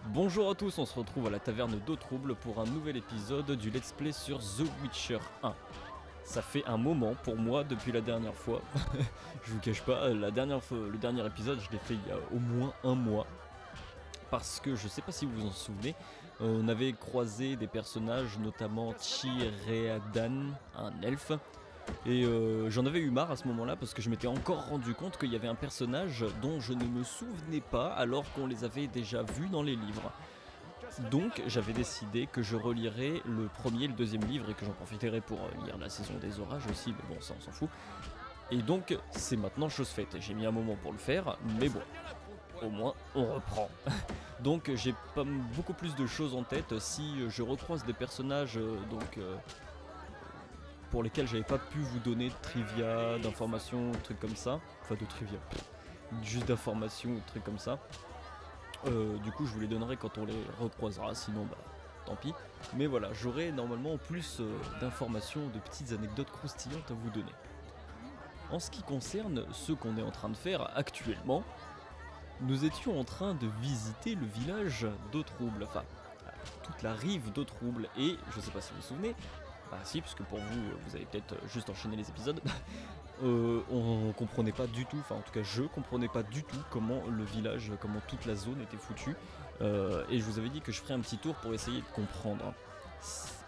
Bonjour à tous, on se retrouve à la taverne d'Eau Trouble pour un nouvel épisode du Let's Play sur The Witcher 1. Ça fait un moment pour moi depuis la dernière fois. Je vous cache pas, le dernier épisode, je l'ai fait il y a au moins un mois. Parce que je sais pas si vous vous en souvenez, on avait croisé des personnages, notamment Chireadan, un elfe. Et j'en avais eu marre à ce moment-là parce que je m'étais encore rendu compte qu'il y avait un personnage dont je ne me souvenais pas alors qu'on les avait déjà vus dans les livres. Donc j'avais décidé que je relirais le premier et le deuxième livre et que j'en profiterais pour lire la saison des orages aussi, mais bon ça on s'en fout. Et donc c'est maintenant chose faite, j'ai mis un moment pour le faire, mais bon, au moins on reprend. Donc j'ai pas beaucoup plus de choses en tête si je recroise des personnages pour lesquels j'avais pas pu vous donner de trivia, d'informations, trucs comme ça. Enfin de trivia, juste d'informations, trucs comme ça. Du coup je vous les donnerai quand on les recroisera, sinon bah tant pis. Mais voilà, j'aurai normalement plus d'informations, de petites anecdotes croustillantes à vous donner. En ce qui concerne ce qu'on est en train de faire actuellement, nous étions en train de visiter le village d'Eau Trouble, enfin toute la rive d'Eau Trouble, et je sais pas si vous vous souvenez, bah si, parce que pour vous, vous avez peut-être juste enchaîné les épisodes, on comprenait pas du tout, enfin en tout cas je comprenais pas du tout comment le village, comment toute la zone était foutue, et je vous avais dit que je ferais un petit tour pour essayer de comprendre.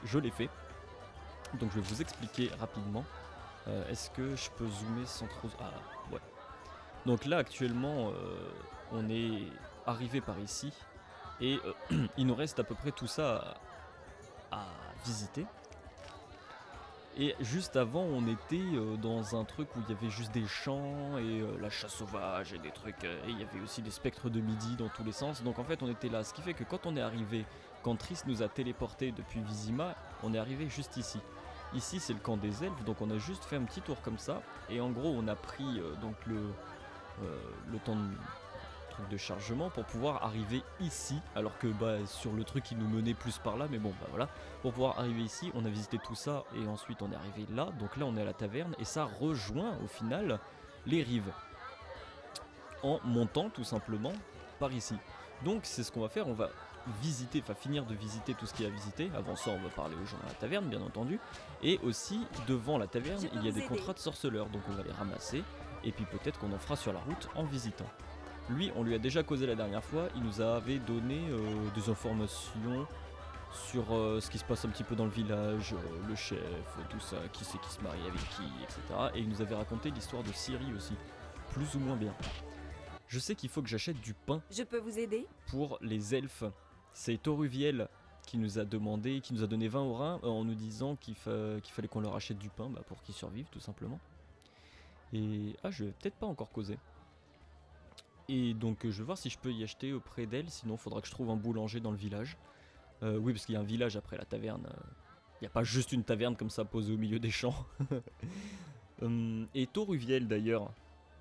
Je l'ai fait, donc je vais vous expliquer rapidement. Est-ce que je peux zoomer sans trop... Ah ouais. Donc là actuellement, on est arrivé par ici, et il nous reste à peu près tout ça à visiter. Et juste avant, on était dans un truc où il y avait juste des champs et la chasse sauvage et des trucs. Et il y avait aussi des spectres de midi dans tous les sens. Donc en fait, on était là. Ce qui fait que quand on est arrivé, quand Triss nous a téléporté depuis Vizima, on est arrivé juste ici. Ici, c'est le camp des elfes, donc on a juste fait un petit tour comme ça. Et en gros, on a pris donc le temps de chargement pour pouvoir arriver ici, alors que bah sur le truc il nous menait plus par là, mais bon bah voilà, pour pouvoir arriver ici on a visité tout ça et ensuite on est arrivé là, donc là on est à la taverne et ça rejoint au final les rives en montant tout simplement par ici. Donc c'est ce qu'on va faire, on va visiter, enfin finir de visiter tout ce qu'il y a à visiter. Avant ça on va parler aux gens à la taverne bien entendu, et aussi devant la taverne il y a des contrats de sorceleurs, donc on va les ramasser et puis peut-être qu'on en fera sur la route en visitant. Lui, on lui a déjà causé la dernière fois, il nous avait donné des informations sur ce qui se passe un petit peu dans le village, le chef, tout ça, qui c'est qui se marie avec qui, etc. Et il nous avait raconté l'histoire de Ciri aussi, plus ou moins bien. Je sais qu'il faut que j'achète du pain. Je peux vous aider ? Pour les elfes. C'est Toruviel qui nous a demandé, qui nous a donné 20 orins en nous disant qu'il fallait qu'on leur achète du pain pour qu'ils survivent tout simplement. Et je vais peut-être pas encore causer. Et donc je vais voir si je peux y acheter auprès d'elle, sinon il faudra que je trouve un boulanger dans le village. Oui, parce qu'il y a un village après la taverne. Il n'y a pas juste une taverne comme ça posée au milieu des champs. Et Toruviel d'ailleurs.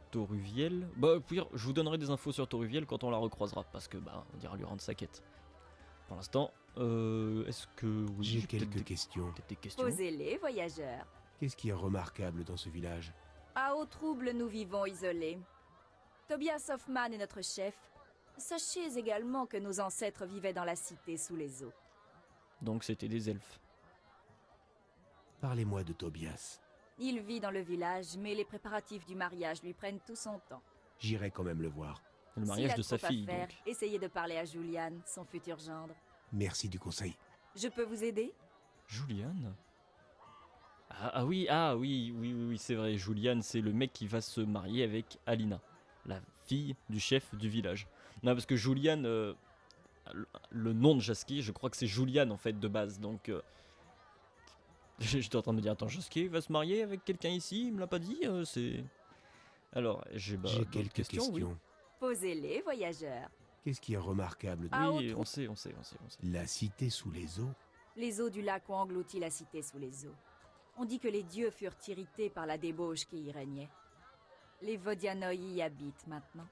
Toruviel, bah pire, je vous donnerai des infos sur Toruviel quand on la recroisera, parce que bah on ira lui rendre sa quête. Pour l'instant, est-ce que oui, J'ai quelques questions. Peut-être des questions. Posez-les, voyageurs. Qu'est-ce qui est remarquable dans ce village? À Eau Trouble, nous vivons isolés. Tobias Hoffman est notre chef. Sachez également que nos ancêtres vivaient dans la cité sous les eaux. Donc c'était des elfes. Parlez-moi de Tobias. Il vit dans le village, mais les préparatifs du mariage lui prennent tout son temps. J'irai quand même le voir. Le mariage de sa fille, faire, donc. Essayez de parler à Julian, son futur gendre. Merci du conseil. Je peux vous aider ? Julian oui, c'est vrai. Julian, c'est le mec qui va se marier avec Alina, la fille du chef du village. Non, parce que Julian, le nom de Jasky, je crois que c'est Julian en fait de base, donc j'étais en train de me dire, attends, Jasky va se marier avec quelqu'un ici, il me l'a pas dit, c'est... Alors, j'ai quelques questions. Oui. Posez-les, voyageurs. Qu'est-ce qui est remarquable Oui, on sait. La cité sous les eaux? Les eaux du lac ont englouti la cité sous les eaux. On dit que les dieux furent irrités par la débauche qui y régnait. Les Vodianoi y habitent maintenant.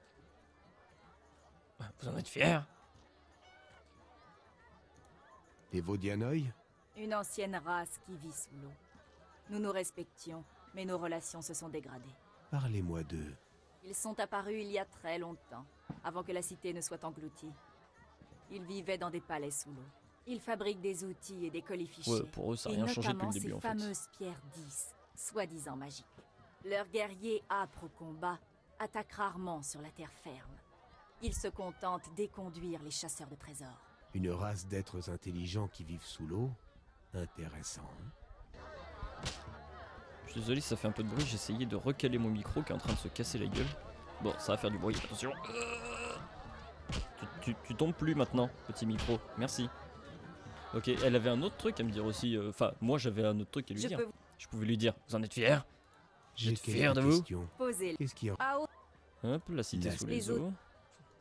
Vous en êtes fiers? Les Vodianoi? Une ancienne race qui vit sous l'eau. Nous nous respections, mais nos relations se sont dégradées. Parlez-moi d'eux. Ils sont apparus il y a très longtemps, avant que la cité ne soit engloutie. Ils vivaient dans des palais sous l'eau. Ils fabriquent des outils et des colis fichés. Ouais, pour eux, ça n'a et rien changé depuis notamment le début, ces en fait. fameuses pierres 10, soi-disant magiques. Leurs guerriers âpres au combat attaquent rarement sur la terre ferme. Ils se contentent d'éconduire les chasseurs de trésors. Une race d'êtres intelligents qui vivent sous l'eau. Intéressant. Hein. Je suis désolé si ça fait un peu de bruit, j'ai essayé de recaler mon micro qui est en train de se casser la gueule. Bon, ça va faire du bruit, attention. Tu tombes plus maintenant, petit micro, merci. Ok, elle avait un autre truc à me dire aussi. Enfin, moi j'avais un autre truc à lui Je dire. peux vous Je pouvais lui dire, vous en êtes fier? J'ai êtes fier de quelques vous questions. poser Qu'est-ce qui à haut. Hop, la cité La- sous les les eaux.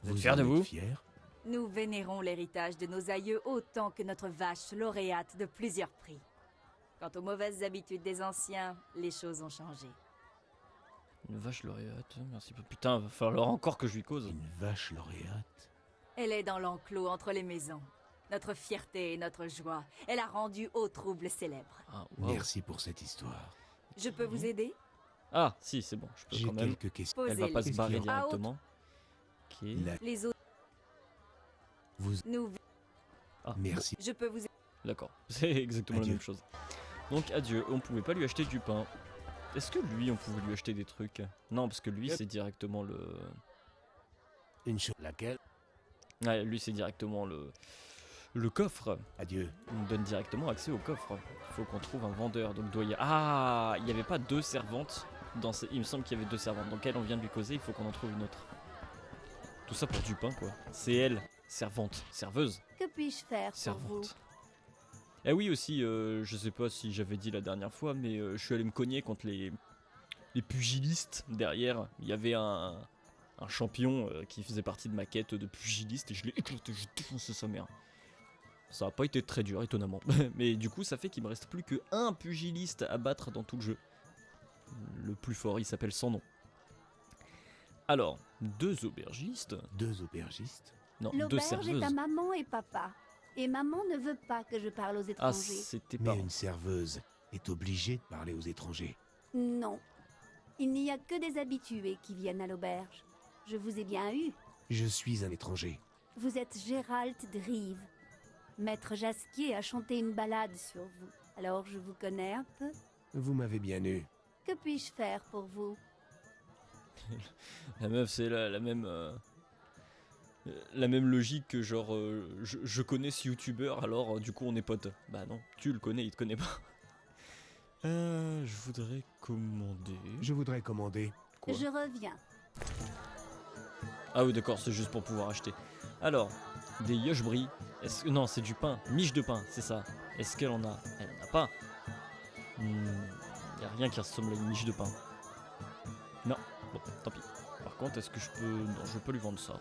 Vous êtes Vous fier de en êtes vous? fier? Nous vénérons l'héritage de nos aïeux autant que notre vache lauréate de plusieurs prix. Quant aux mauvaises habitudes des anciens, les choses ont changé. Une vache lauréate, merci. Putain, va falloir encore que je lui cause. Une vache lauréate? Elle est dans l'enclos entre les maisons. Notre fierté et notre joie. Elle a rendu au trouble célèbre. Ah, waouh. Merci pour cette histoire. Je peux vous aider? Ah, si, c'est bon, je peux J'ai quand même. quelques questions. Elle va pas Posez-les. se barrer Qu'est-ce qu'il y a directement. Ok. La- Les autres, Vous... nous... Ah, Merci. Je peux vous aider. D'accord, c'est exactement la Adieu. même chose. Donc adieu, on pouvait pas lui acheter du pain. Est-ce que lui, on pouvait lui acheter des trucs? Non, parce que lui, Yep. c'est directement le... Une chose. Laquelle? Ouais, lui, c'est directement le coffre. Adieu. Il nous donne directement accès au coffre. Il faut qu'on trouve un vendeur, donc doit y... Ah, il n'y avait pas deux servantes dans ces... Il me semble qu'il y avait deux servantes. Donc elle, on vient de lui causer, il faut qu'on en trouve une autre. Tout ça pour du pain, quoi. C'est elle, servante, serveuse. Que puis-je faire pour vous? Servante. Eh oui aussi, je sais pas si j'avais dit la dernière fois, mais je suis allé me cogner contre les pugilistes derrière. Il y avait un champion qui faisait partie de ma quête de pugiliste et je l'ai éclaté, j'ai défoncé sa mère. Ça a pas été très dur, étonnamment. Mais du coup, ça fait qu'il me reste plus qu'un pugiliste à battre dans tout le jeu. Le plus fort, il s'appelle sans nom. Alors, deux aubergistes. Deux aubergistes. Non, deux L'auberge serveuses. est à maman et papa. Et maman ne veut pas que je parle aux Ah, étrangers. c'était Mais pas. une serveuse est obligée de parler aux étrangers. Non. Il n'y a que des habitués qui viennent à l'auberge. Je vous ai bien eu. Je suis un étranger. Vous êtes Gérald Drive. Maître Jasquier a chanté une ballade sur vous. Alors je vous connais un peu. Vous m'avez bien eu. Que puis-je faire pour vous? La meuf, c'est la même logique que genre je connais ce youtubeur alors du coup on est potes. Bah non, tu le connais, il te connaît pas. Je voudrais commander. Je voudrais commander. Quoi? Je reviens. Ah oui d'accord, c'est juste pour pouvoir acheter. Alors, des yoshbri. Non, c'est du pain, miche de pain, c'est ça. Est-ce qu'elle en a? Elle en a pas. Y a rien qui ressemble à une miche de pain. Non, bon, tant pis. Par contre, est-ce que je peux... Non, je peux lui vendre ça.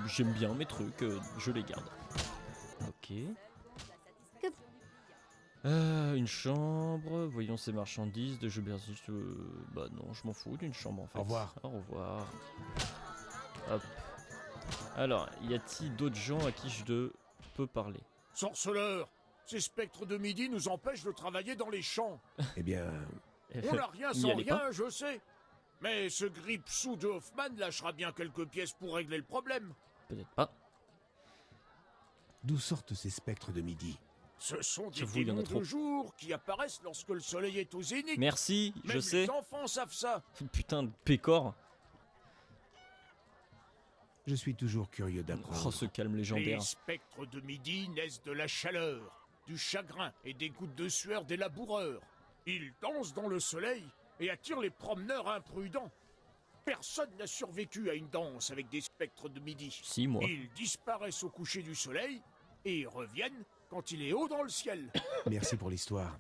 J'aime bien mes trucs, je les garde. Ok. Une chambre, voyons ces marchandises, de jeux bergiste. Bah non, je m'en fous d'une chambre en fait. Au revoir. Au revoir. Hop. Alors, y a-t-il d'autres gens à qui je peux parler? Sorceleur, ces spectres de midi nous empêchent de travailler dans les champs. Eh bien, On n'a rien N'y sans allez rien, pas. je sais. Mais ce grip-sous de Hoffman lâchera bien quelques pièces pour régler le problème. Peut-être pas. d'où sortent ces spectres de midi? Ce sont des J'avoue, il y en a démons trop. de jour qui apparaissent lorsque le soleil est au zénith. Merci, je Même sais. les enfants savent ça. Putain de pécor. Je suis toujours curieux d'apprendre. Oh, ce calme Les légendaire. spectres de midi naissent de la chaleur, du chagrin et des gouttes de sueur des laboureurs. Ils dansent dans le soleil et attirent les promeneurs imprudents. Personne n'a survécu à une danse avec des spectres de midi. Si, moi. Ils disparaissent au coucher du soleil et reviennent quand il est haut dans le ciel. Merci pour l'histoire.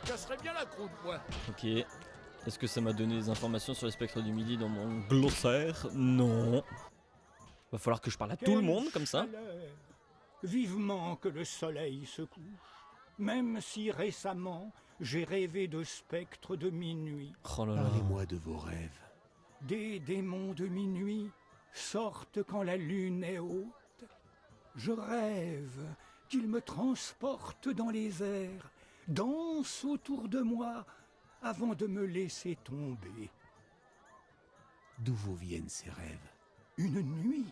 Ça serait bien la croûte, moi. Ok. Est-ce que ça m'a donné des informations sur les spectres du midi dans mon glossaire? Non. Va falloir que je parle à tout le monde comme ça. Chaleur. Vivement que le soleil se couche, même si récemment j'ai rêvé de spectres de minuit. Oh là là. Parlez-moi de vos rêves. Des démons de minuit sortent quand la lune est haute. Je rêve qu'ils me transportent dans les airs, dansent autour de moi avant de me laisser tomber. D'où vous viennent ces rêves? Une nuit,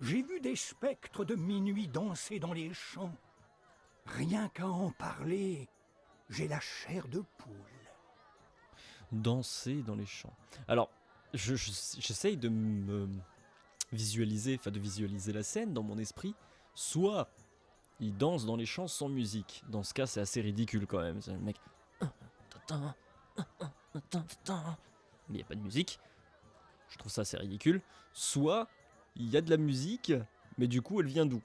J'ai vu des spectres de minuit danser dans les champs. Rien qu'à en parler, j'ai la chair de poule. Danser dans les champs. Alors, j'essaye de me visualiser, enfin de visualiser la scène dans mon esprit. Soit il danse dans les champs sans musique. Dans ce cas, c'est assez ridicule quand même. C'est le mec. Mais il n'y a pas de musique. Je trouve ça assez ridicule. Soit il y a de la musique, mais du coup elle vient d'où?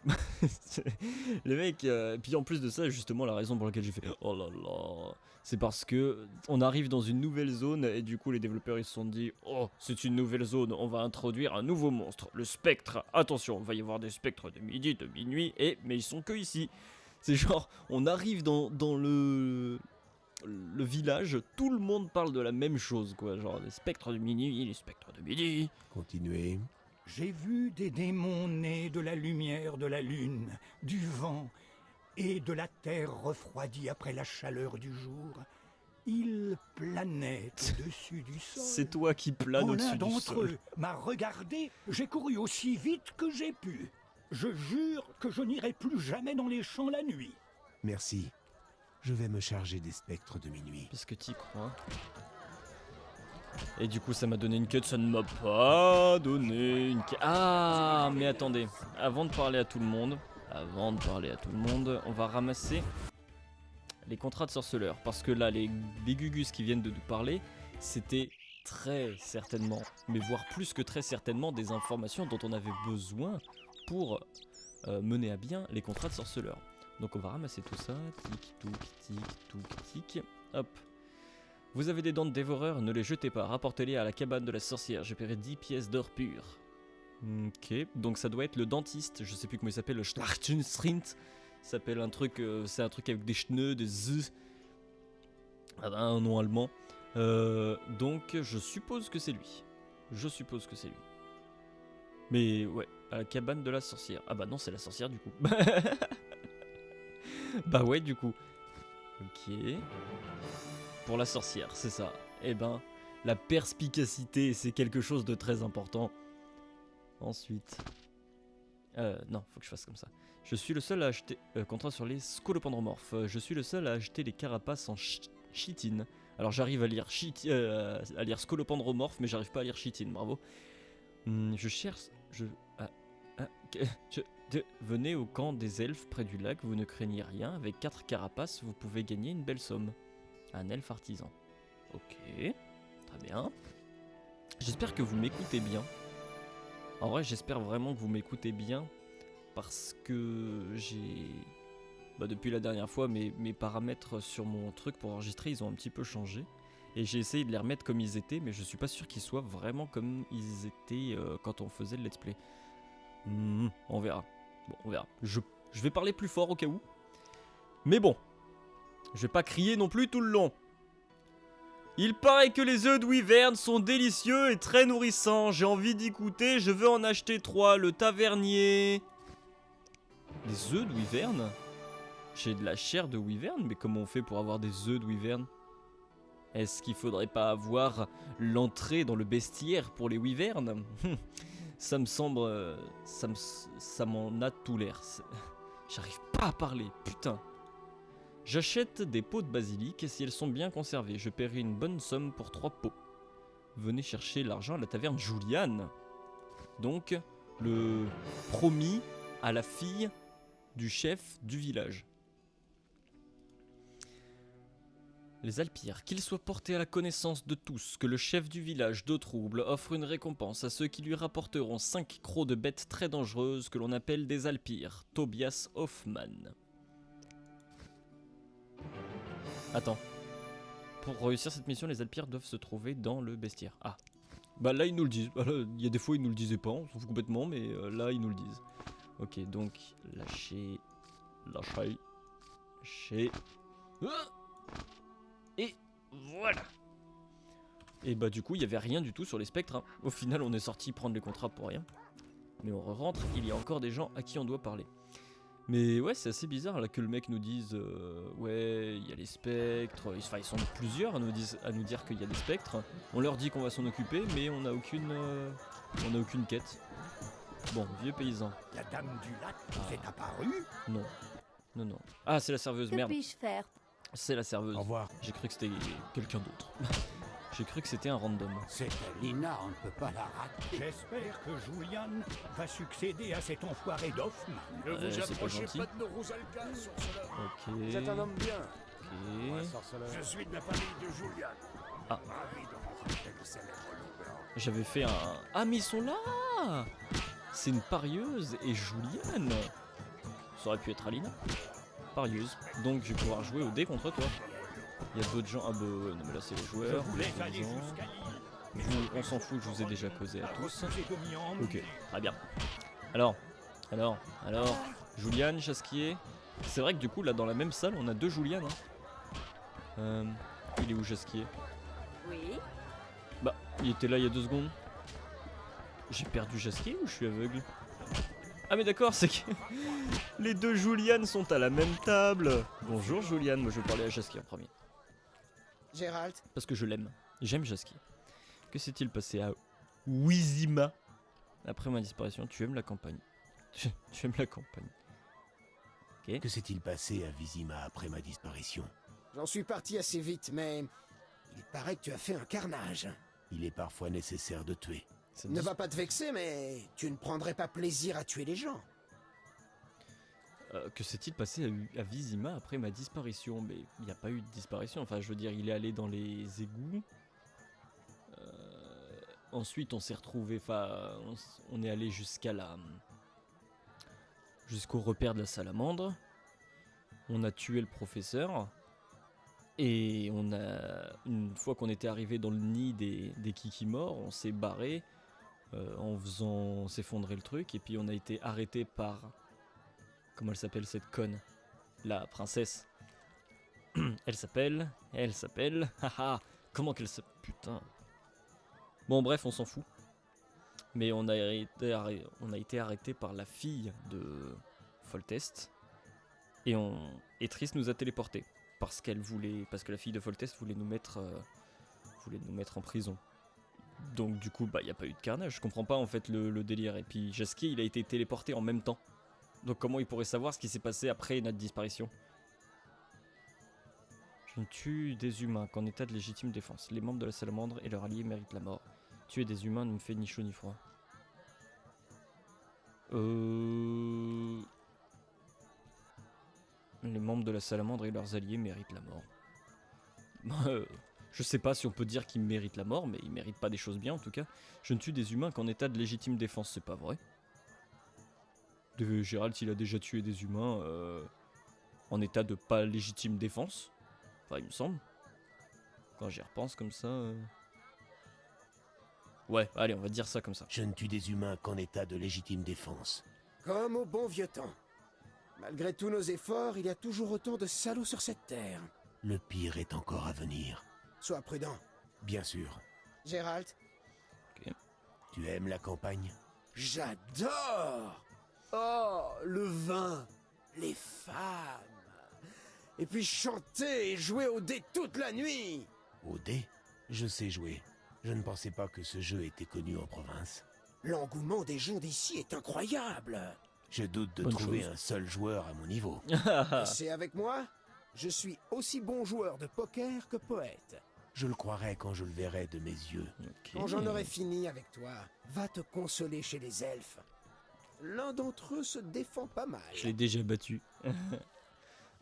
Le mec, puis en plus de ça, justement la raison pour laquelle j'ai fait oh là là, c'est parce que on arrive dans une nouvelle zone et du coup les développeurs ils se sont dit oh c'est une nouvelle zone, on va introduire un nouveau monstre, le spectre. Attention, il va y avoir des spectres de midi, de minuit, mais ils sont que ici. C'est genre on arrive dans le village, tout le monde parle de la même chose quoi, genre les spectres de minuit, les spectres de midi. Continuez. J'ai vu des démons nés de la lumière de la lune, du vent et de la terre refroidie après la chaleur du jour. Ils planaient au-dessus du sol. C'est toi qui plane Quand au-dessus l'un du d'entre sol. eux m'a regardé, j'ai couru aussi vite que j'ai pu. Je jure que je n'irai plus jamais dans les champs la nuit. Merci. Je vais me charger des spectres de minuit. Parce que t'y crois. Et du coup ça m'a donné une quête, ça ne m'a pas donné une quête. Ah mais attendez, avant de parler à tout le monde, on va ramasser les contrats de sorceleur. Parce que là les gugus qui viennent de nous parler, c'était très certainement, mais voire plus que très certainement, des informations dont on avait besoin pour mener à bien les contrats de sorceleur. Donc on va ramasser tout ça, tic, tic, hop. Vous avez des dents de dévoreur, ne les jetez pas, rapportez-les à la cabane de la sorcière, j'ai payé 10 pièces d'or pur. Ok, donc ça doit être le dentiste, je sais plus comment il s'appelle, le Schlachtenstrint, s'appelle un truc, c'est un truc avec des schneux, des z, un nom allemand. Donc je suppose que c'est lui. Mais ouais, à la cabane de la sorcière. Ah bah non, c'est la sorcière du coup. Bah ouais, du coup. Ok. Pour la sorcière, c'est ça. Eh ben, la perspicacité, c'est quelque chose de très important. Ensuite... non, faut que je fasse comme ça. Je suis le seul à acheter... contrat sur les scolopendromorphes. Je suis le seul à acheter les carapaces en chitine. Alors j'arrive à lire, à lire scolopendromorphe, mais j'arrive pas à lire chitine, bravo. Je cherche... venez au camp des elfes près du lac, vous ne craignez rien. Avec 4 carapaces, vous pouvez gagner une belle somme. Un elfe artisan. Ok, très bien. J'espère que vous m'écoutez bien. En vrai, j'espère vraiment que vous m'écoutez bien. Parce que j'ai... depuis la dernière fois, mes paramètres sur mon truc pour enregistrer, ils ont un petit peu changé. Et j'ai essayé de les remettre comme ils étaient, mais je suis pas sûr qu'ils soient vraiment comme ils étaient quand on faisait le let's play. On verra. Bon, on verra. Je vais parler plus fort au cas où. Mais bon. Je vais pas crier non plus tout le long. Il paraît que les œufs de wyvern sont délicieux et très nourrissants. J'ai envie d'y goûter, je veux en acheter 3. Le tavernier. Des œufs de wyvern? J'ai de la chair de wyvern, mais comment on fait pour avoir des œufs de wyvern? Est-ce qu'il faudrait pas avoir l'entrée dans le bestiaire pour les wyverns? Ça me semble... ça m'en a tout l'air. J'arrive pas à parler, putain. J'achète des pots de basilic si elles sont bien conservées. Je paierai une bonne somme pour 3 pots. Venez chercher l'argent à la taverne Juliane. Donc, le promis à la fille du chef du village. Les Alpires, qu'ils soient portés à la connaissance de tous que le chef du village de Trouble offre une récompense à ceux qui lui rapporteront 5 crocs de bêtes très dangereuses que l'on appelle des Alpires. Tobias Hoffmann. Attends. Pour réussir cette mission, les Alpires doivent se trouver dans le bestiaire. Ah. Bah là, ils nous le disent. Il y a des fois, ils nous le disaient pas, on s'en fout complètement, mais là, ils nous le disent. Ok, donc, lâcher. Et voilà. Et bah du coup, il y avait rien du tout sur les spectres. Hein. Au final, on est sorti prendre les contrats pour rien. Mais on rentre, il y a encore des gens à qui on doit parler. Mais ouais, c'est assez bizarre là que le mec nous dise ouais, il y a les spectres. Enfin, ils sont plusieurs à nous dire qu'il y a des spectres. On leur dit qu'on va s'en occuper, mais on n'a aucune quête. Bon, vieux paysan. La dame du lac vous est apparue? Non. Non, non. Ah, c'est la serveuse, Que merde. puis-je faire? C'est la serveuse. Au revoir. J'ai cru que c'était quelqu'un d'autre. J'ai cru que c'était un random. C'est Alina, on ne peut pas la rater. J'espère que Julian va succéder à cet enfoiré d'Hoffman. Ne vous c'est pas approchez gentil. pas de nos Rosalcas, sorceleur. Ok. Vous êtes un homme bien. Ok. Sorceleur. Je suis de la famille de Julian. Ah. Ravi de rencontrer le célèbre Lubert. J'avais fait un... Ah, mais ils sont là. C'est une parieuse et Juliane. Ça aurait pu être Alina. Parieuse. Donc je vais pouvoir jouer au dé contre toi. Il y a d'autres gens. Ah bah ouais, non mais là c'est les Je joueurs. voulais les aller gens. jusqu'à l'île. On s'en fout, je vous ai déjà causé à tous. J'ai commis en Ok, très bien. Alors, Juliane, Chasquier. C'est vrai que du coup là dans la même salle on a deux Juliane. Il est où Chasquier? Oui. Bah, il était là il y a 2 secondes. J'ai perdu Chasquier ou je suis aveugle? Ah mais d'accord, c'est que les deux Juliane sont à la même table. Bonjour Juliane, moi je vais parler à Chasquier en premier. Gérald, Parce que je l'aime. J'aime Chasquier. Que s'est-il passé à Wizima après ma disparition? Tu aimes la campagne. Tu aimes la campagne. Que s'est-il passé à Vizima après ma disparition? j'en suis parti assez vite, mais il paraît que tu as fait un carnage. Il est parfois nécessaire de tuer. Ça Ne dit- va pas te vexer, mais tu ne prendrais pas plaisir à tuer les gens. Que s'est-il passé à Vizima après ma disparition? Mais il n'y a pas eu de disparition. Enfin, je veux dire, il est allé dans les égouts. Ensuite, on s'est retrouvé. Enfin, on est allé jusqu'au repère de la salamandre. On a tué le professeur. Et une fois qu'on était arrivé dans le nid des kikimores, on s'est barré en faisant s'effondrer le truc. Et puis on a été arrêté par... Comment elle s'appelle cette conne? La princesse. Elle s'appelle... Haha. Comment qu'elle s'appelle? Putain. Bon bref, on s'en fout. Mais on a été arrêté par la fille de Foltest. Et Triss nous a téléportés. Parce que la fille de Foltest voulait nous mettre en prison. Donc du coup, bah y a pas eu de carnage. Je comprends pas en fait le délire. Et puis Jaskier, il a été téléporté en même temps. Donc comment il pourrait savoir ce qui s'est passé après notre disparition? Je ne tue des humains qu'en état de légitime défense. Les membres de la salamandre et leurs alliés méritent la mort. Tuer des humains ne me fait ni chaud ni froid. Les membres de la salamandre et leurs alliés méritent la mort. Je sais pas si on peut dire qu'ils méritent la mort, mais ils méritent pas des choses bien en tout cas. Je ne tue des humains qu'en état de légitime défense, c'est pas vrai. Gérald, il a déjà tué des humains en état de pas légitime défense. Enfin, il me semble. Quand j'y repense comme ça... Ouais, allez, on va dire ça comme ça. Je ne tue des humains qu'en état de légitime défense. Comme au bon vieux temps. Malgré tous nos efforts, il y a toujours autant de salauds sur cette terre. Le pire est encore à venir. Sois prudent. Bien sûr. Gérald, Tu aimes la campagne? j'adore! Oh, le vin, les femmes. Et puis chanter et jouer au dé toute la nuit. Au dé? Je sais jouer. Je ne pensais pas que ce jeu était connu en province. L'engouement des gens d'ici est incroyable. Je doute de Bonne trouver chose. un seul joueur à mon niveau. Et c'est avec moi? Je suis aussi bon joueur de poker que poète. Je le croirai quand je le verrai de mes yeux. Ok. Quand j'en aurai fini avec toi, va te consoler chez les elfes. L'un d'entre eux se défend pas mal. Je l'ai déjà battu.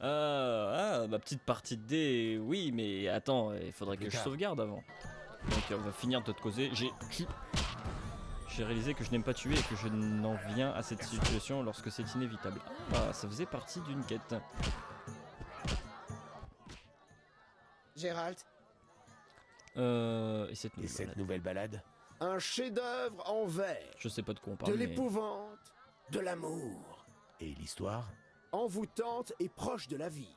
Ma petite partie de dés, oui, mais attends, il faudrait que je Lucas. sauvegarde avant. Donc on va finir de te causer. J'ai réalisé que je n'aime pas tuer et que je n'en viens à cette situation lorsque c'est inévitable. Ah, ça faisait partie d'une quête. Gérald, Et cette Et nouvelle cette balade. nouvelle balade? un chef-d'œuvre en verre. Je sais pas de quoi on De parle, mais... l'épouvante, de l'amour. Et l'histoire? Envoûtante et proche de la vie.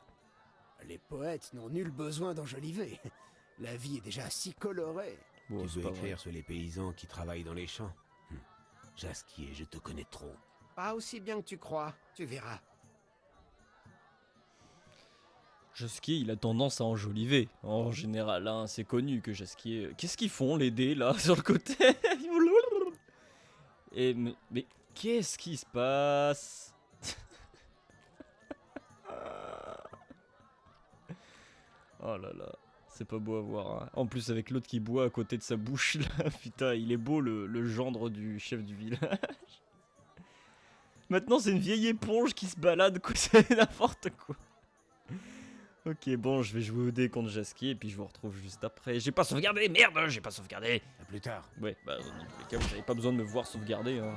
Les poètes n'ont nul besoin d'enjoliver. La vie est déjà si colorée. Bon, Tu c'est veux pas vrai. écrire sur les paysans qui travaillent dans les champs? Jaskier, je te connais trop. Pas aussi bien que tu crois, tu verras. Jaskier, il a tendance à enjoliver, en général, hein, c'est connu que Jaskier... Qu'est-ce qu'ils font les dés là, sur le côté? Mais qu'est-ce qui se passe? Oh là là, c'est pas beau à voir. Hein. En plus avec l'autre qui boit à côté de sa bouche là, putain, il est beau le gendre du chef du village. Maintenant c'est une vieille éponge qui se balade, quoi, c'est n'importe quoi. Ok, bon, je vais jouer au dé contre Jasquier et puis je vous retrouve juste après. J'ai pas sauvegardé, merde, j'ai pas sauvegardé. À plus tard. Ouais, bah dans tous les cas, vous avez pas besoin de me voir sauvegarder. Hein.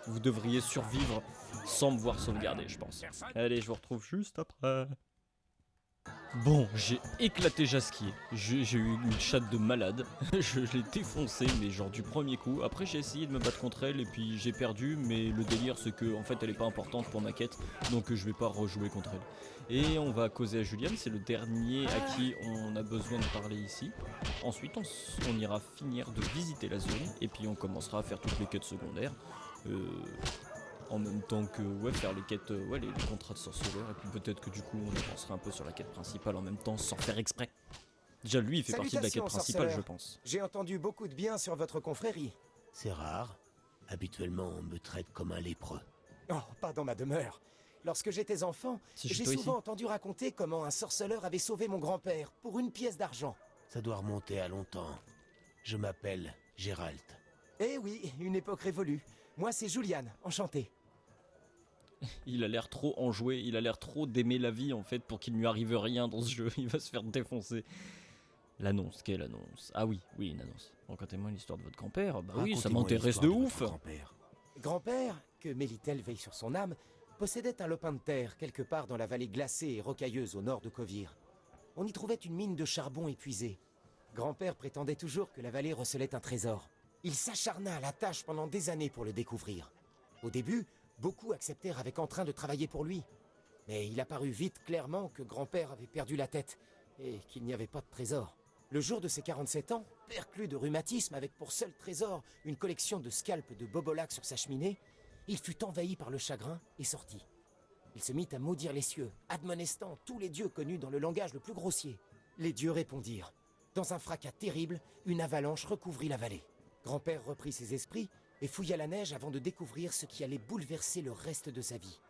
Vous devriez survivre sans me voir sauvegarder, je pense. Allez, je vous retrouve juste après. Bon, j'ai éclaté Jasquier. J'ai eu une chatte de malade. je l'ai défoncé, mais genre du premier coup. Après, j'ai essayé de me battre contre elle et puis j'ai perdu. Mais le délire, c'est que en fait, elle est pas importante pour ma quête. Donc, je vais pas rejouer contre elle. Et on va causer à Julian. C'est le dernier à qui on a besoin de parler ici. Ensuite, on ira finir de visiter la zone. Et puis, on commencera à faire toutes les quêtes secondaires. En même temps que faire les quêtes, les contrats de sorceleur, et puis peut-être que du coup on avancera un peu sur la quête principale en même temps sans faire exprès. Déjà lui il fait partie de la quête principale sorceleur. je pense. J'ai entendu beaucoup de bien sur votre confrérie. C'est rare. Habituellement, on me traite comme un lépreux. Oh, pas dans ma demeure. Lorsque j'étais enfant, Si j'ai toi souvent ici. entendu raconter comment un sorceleur avait sauvé mon grand-père pour une pièce d'argent. Ça doit remonter à longtemps. Je m'appelle Gérald. Eh oui, une époque révolue. Moi c'est Julian, enchanté. Il a l'air trop enjoué, il a l'air trop d'aimer la vie en fait pour qu'il ne lui arrive rien dans ce jeu, il va se faire défoncer. L'annonce, quelle annonce? Ah oui, une annonce. Racontez-moi l'histoire de votre grand-père, bah oui, ça Racontez-moi m'intéresse l'histoire de votre ouf. grand-père. Grand-père, que Mélitel veille sur son âme, possédait un lopin de terre quelque part dans la vallée glacée et rocailleuse au nord de Kovir. On y trouvait une mine de charbon épuisée. Grand-père prétendait toujours que la vallée recelait un trésor. Il s'acharna à la tâche pendant des années pour le découvrir. Au début, beaucoup acceptèrent avec entrain de travailler pour lui. Mais il apparut vite clairement que grand-père avait perdu la tête et qu'il n'y avait pas de trésor. Le jour de ses 47 ans, perclus de rhumatisme avec pour seul trésor une collection de scalpes de Bobolac sur sa cheminée, il fut envahi par le chagrin et sortit. Il se mit à maudire les cieux, admonestant tous les dieux connus dans le langage le plus grossier. Les dieux répondirent. Dans un fracas terrible, une avalanche recouvrit la vallée. Grand-père reprit ses esprits et fouilla la neige avant de découvrir ce qui allait bouleverser le reste de sa vie.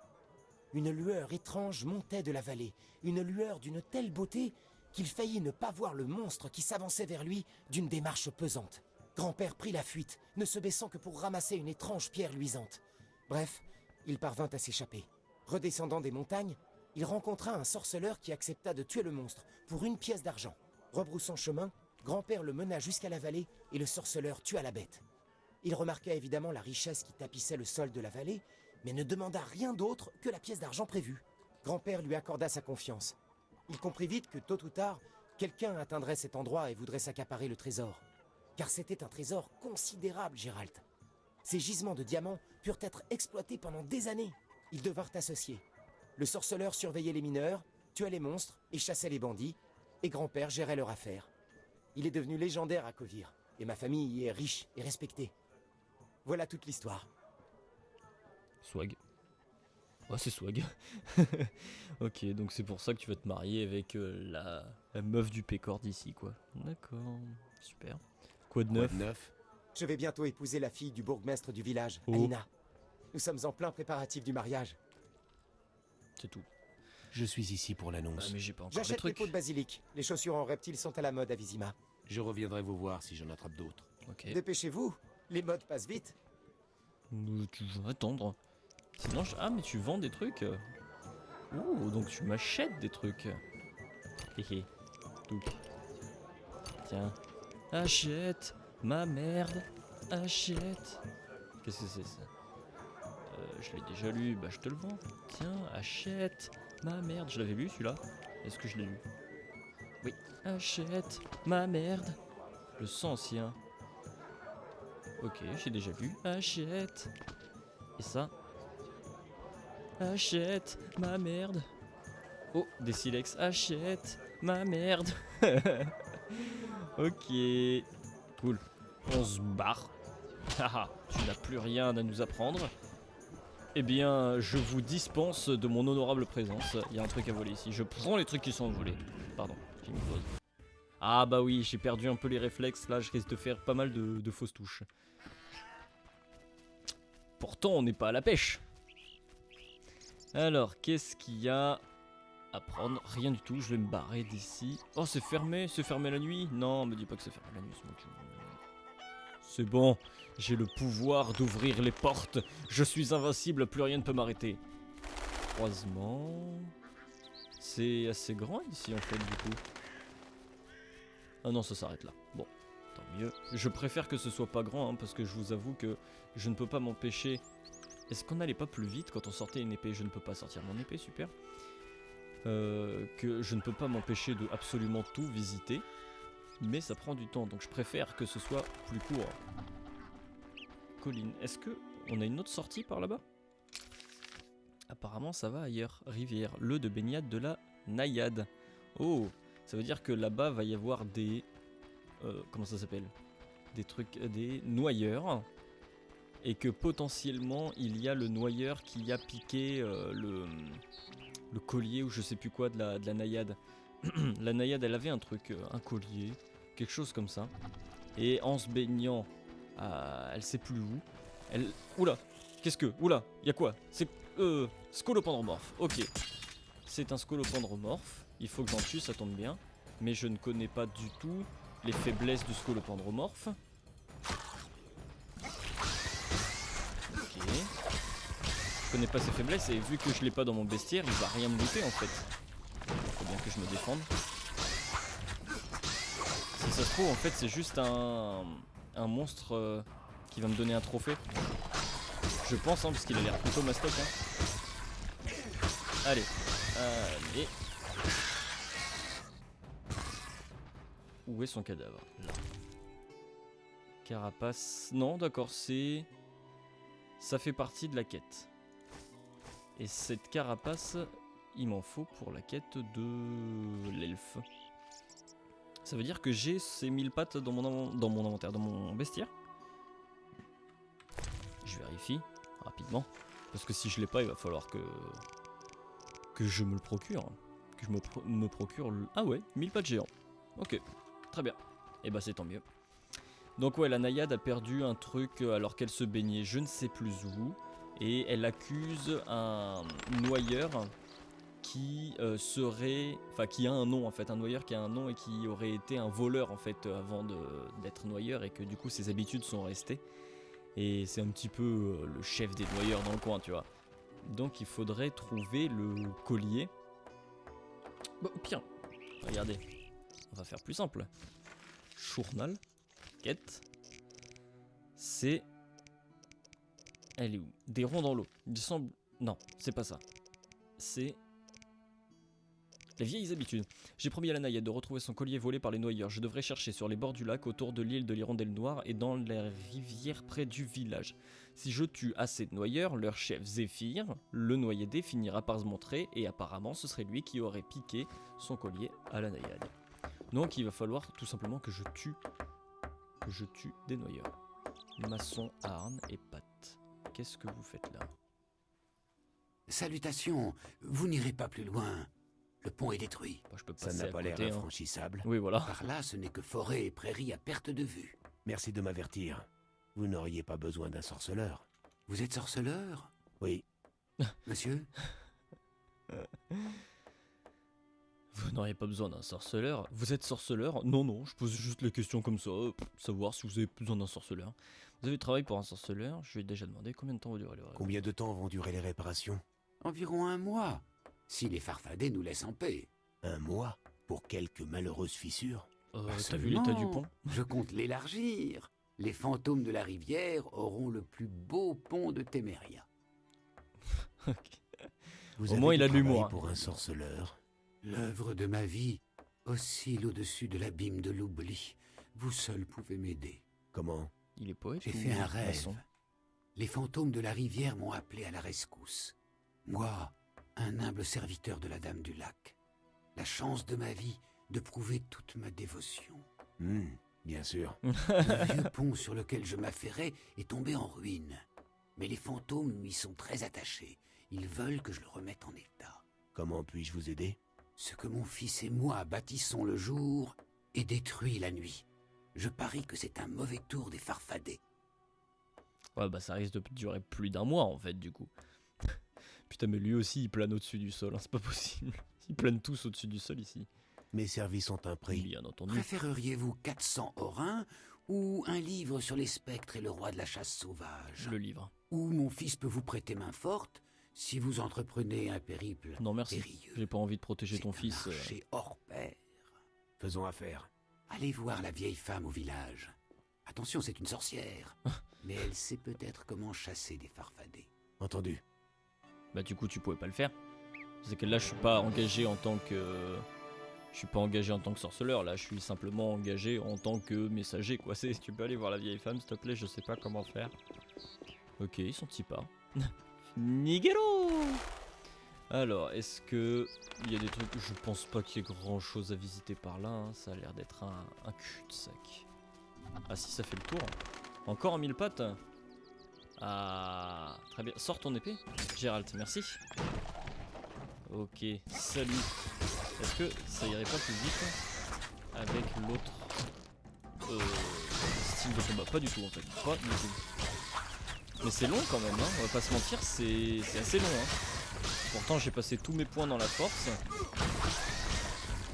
Une lueur étrange montait de la vallée, une lueur d'une telle beauté qu'il faillit ne pas voir le monstre qui s'avançait vers lui d'une démarche pesante. Grand-père prit la fuite, ne se baissant que pour ramasser une étrange pierre luisante. Bref, il parvint à s'échapper. Redescendant des montagnes, il rencontra un sorceleur qui accepta de tuer le monstre pour une pièce d'argent. Rebroussant chemin, grand-père le mena jusqu'à la vallée et le sorceleur tua la bête. Il remarqua évidemment la richesse qui tapissait le sol de la vallée, mais ne demanda rien d'autre que la pièce d'argent prévue. Grand-père lui accorda sa confiance. Il comprit vite que tôt ou tard, quelqu'un atteindrait cet endroit et voudrait s'accaparer le trésor. Car c'était un trésor considérable, Gérald. Ces gisements de diamants purent être exploités pendant des années. Ils devinrent associés. Le sorceleur surveillait les mineurs, tuait les monstres et chassait les bandits, et grand-père gérait leur affaire. Il est devenu légendaire à Kovir, et ma famille y est riche et respectée. Voilà toute l'histoire. Swag. Ouais, c'est swag. Ok, donc c'est pour ça que tu vas te marier avec la meuf du Pécor d'ici, quoi. D'accord, super. Quoi de neuf? Je vais bientôt épouser la fille du bourgmestre du village, Oh. Alina. Nous sommes en plein préparatif du mariage. C'est tout. Je suis ici pour Ah, l'annonce. mais j'ai pas encore les J'achète les trucs. pots de basilic. Les chaussures en reptile sont à la mode à Vizima. Je reviendrai vous voir si j'en attrape d'autres. Ok. Dépêchez-vous, les modes passent vite. Tu vas attendre. Sinon, ah, mais tu vends des trucs. Ouh, donc tu m'achètes des trucs. Héhé. Tout. Tiens. Achète ma merde. Achète. Qu'est-ce que c'est ça? Je l'ai déjà lu, bah je te le vends. Tiens, achète ma merde. Je l'avais lu celui-là? Est-ce que je l'ai lu? Oui. Achète ma merde. Le sang ancien. Ok, j'ai déjà lu. Achète. Et ça? Achète ma merde. Oh, des silex. Achète ma merde. Ok. Cool. On se barre. Haha, tu n'as plus rien à nous apprendre. Eh bien, je vous dispense de mon honorable présence. Il y a un truc à voler ici. Je prends les trucs qui sont volés. Pardon, j'ai mis pause. Ah bah oui, j'ai perdu un peu les réflexes. Là, je risque de faire pas mal de fausses touches. Pourtant, on n'est pas à la pêche. Alors, qu'est-ce qu'il y a à prendre? Rien du tout, je vais me barrer d'ici. Oh, c'est fermé la nuit? Non, me dis pas que c'est fermé la nuit, c'est bon. C'est bon, j'ai le pouvoir d'ouvrir les portes. Je suis invincible, plus rien ne peut m'arrêter. Croisement... C'est assez grand ici en fait du coup. Ah non, ça s'arrête là. Bon, tant mieux. Je préfère que ce soit pas grand hein, parce que je vous avoue que je ne peux pas m'empêcher. Est-ce qu'on n'allait pas plus vite quand on sortait une épée? Je ne peux pas sortir mon épée, super. Que je ne peux pas m'empêcher de absolument tout visiter. Mais ça prend du temps, donc je préfère que ce soit plus court. Colline, est-ce que on a une autre sortie par là-bas? Apparemment ça va ailleurs. Rivière, le de baignade de la naïade. Oh, ça veut dire que là-bas va y avoir des... comment ça s'appelle? Des trucs, des noyeurs. Et que potentiellement il y a le noyeur qui a piqué le collier ou je sais plus quoi de la naïade. La naïade elle avait un truc, un collier, quelque chose comme ça. Et en se baignant, elle sait plus où. Elle... Oula, qu'est-ce que... Oula, y a quoi? C'est... Scolopendromorphe, ok. C'est un scolopendromorphe, il faut que j'en tue, ça tombe bien. Mais je ne connais pas du tout les faiblesses du scolopendromorphe. Ok. Je connais pas ses faiblesses et vu que je l'ai pas dans mon bestiaire, il va rien me looter en fait. Faut bien que je me défende. Si ça se trouve en fait c'est juste un monstre qui va me donner un trophée. Je pense hein, parce qu'il a l'air plutôt mastoc hein. Allez, allez. Où est son cadavre? Là. Carapace. Non, d'accord, c'est... Ça fait partie de la quête. Et cette carapace, il m'en faut pour la quête de l'elfe. Ça veut dire que j'ai ces 1000 pattes dans mon inventaire, dans mon bestiaire. Je vérifie rapidement. Parce que si je l'ai pas, il va falloir que je me le procure. Que je me procure le... Ah ouais, 1000 pattes géants. Ok, très bien. Et bah c'est tant mieux. Donc ouais, la naïade a perdu un truc alors qu'elle se baignait je ne sais plus où. Et elle accuse un noyeur qui serait... Enfin qui a un nom en fait, un noyeur qui a un nom et qui aurait été un voleur en fait avant d'être noyeur et que du coup ses habitudes sont restées. Et c'est un petit peu le chef des noyeurs dans le coin, tu vois. Donc il faudrait trouver le collier. Bon, pire, regardez, on va faire plus simple. Journal, quête, c'est... Elle est où? Des ronds dans l'eau. Il semble... Non, c'est pas ça. C'est... Les vieilles habitudes. J'ai promis à la naïade de retrouver son collier volé par les noyeurs. Je devrais chercher sur les bords du lac, autour de l'île de l'Hirondelle Noire et dans les rivières près du village. Si je tue assez de noyeurs, leur chef Zéphyr, le noyé finira par se montrer et apparemment ce serait lui qui aurait piqué son collier à la naïade. Donc il va falloir tout simplement que je tue des noyeurs. Maçon, Arne et Pat. Qu'est-ce que vous faites là? Salutations, vous n'irez pas plus loin. Le pont est détruit. Bah, je peux Ça n'a pas l'air infranchissable. Oui, voilà. Par là, ce n'est que forêt et prairies à perte de vue. Merci de m'avertir. Vous n'auriez pas besoin d'un sorceleur. Vous êtes sorceleur? Oui. Monsieur? Vous n'auriez pas besoin d'un sorceleur. Vous êtes sorceleur? Non, non, je pose juste les questions comme ça, savoir si vous avez besoin d'un sorceleur. Vous avez travaillé pour un sorceleur, je lui ai déjà demandé combien de temps va durer le... Combien de temps vont durer les réparations? Environ 1 mois. Si les farfadets nous laissent en paix. 1 mois? Pour quelques malheureuses fissures? T'as vu l'état du pont? Je compte l'élargir. Les fantômes de la rivière auront le plus beau pont de Téméria. Okay. Vous Au moins il a de l'humour. Pour un sorceleur. L'œuvre de ma vie oscille au-dessus de l'abîme de l'oubli. Vous seul pouvez m'aider. Comment? Il est poète? J'ai fait un rêve. Les fantômes de la rivière m'ont appelé à la rescousse. Moi, un humble serviteur de la Dame du Lac. La chance de ma vie de prouver toute ma dévotion. Bien sûr. Le vieux pont sur lequel je m'affairais est tombé en ruine. Mais les fantômes y sont très attachés. Ils veulent que je le remette en état. Comment puis-je vous aider? Ce que mon fils et moi bâtissons le jour est détruit la nuit. Je parie que c'est un mauvais tour des farfadets. Ouais, bah ça risque de durer plus d'un mois en fait, du coup. Putain, mais lui aussi il plane au-dessus du sol, hein, c'est pas possible. Ils planent tous au-dessus du sol ici. Mes services ont un prix. Bien entendu. Préféreriez-vous 400 orins ou un livre sur les spectres et le roi de la chasse sauvage? Le livre. Ou mon fils peut vous prêter main forte si vous entreprenez un périple Non merci, périlleux. j'ai pas envie de protéger C'est ton un fils. marché hors pair. Faisons affaire. Allez voir la vieille femme au village. Attention, c'est une sorcière. Mais elle sait peut-être comment chasser des farfadets. Entendu. Bah du coup tu pouvais pas le faire. C'est que là je suis pas engagé en tant que... Je suis pas engagé en tant que sorceleur, là je suis simplement engagé en tant que messager quoi. Tu peux aller voir la vieille femme s'il te plaît, je sais pas comment faire. Ok, ils sont petits pas. Nigero. Alors, est-ce que il y a des trucs... Je pense pas qu'il y ait grand chose à visiter par là, hein. Ça a l'air d'être un cul-de-sac. Ah si, ça fait le tour. Encore un mille pattes. Ah, très bien. Sors ton épée, Gérald, merci. Ok, salut. Est-ce que ça irait pas plus vite avec l'autre style de combat? Pas du tout en fait, pas du tout. Mais c'est long quand même, hein. On va pas se mentir, c'est assez long. Hein. Pourtant j'ai passé tous mes points dans la force.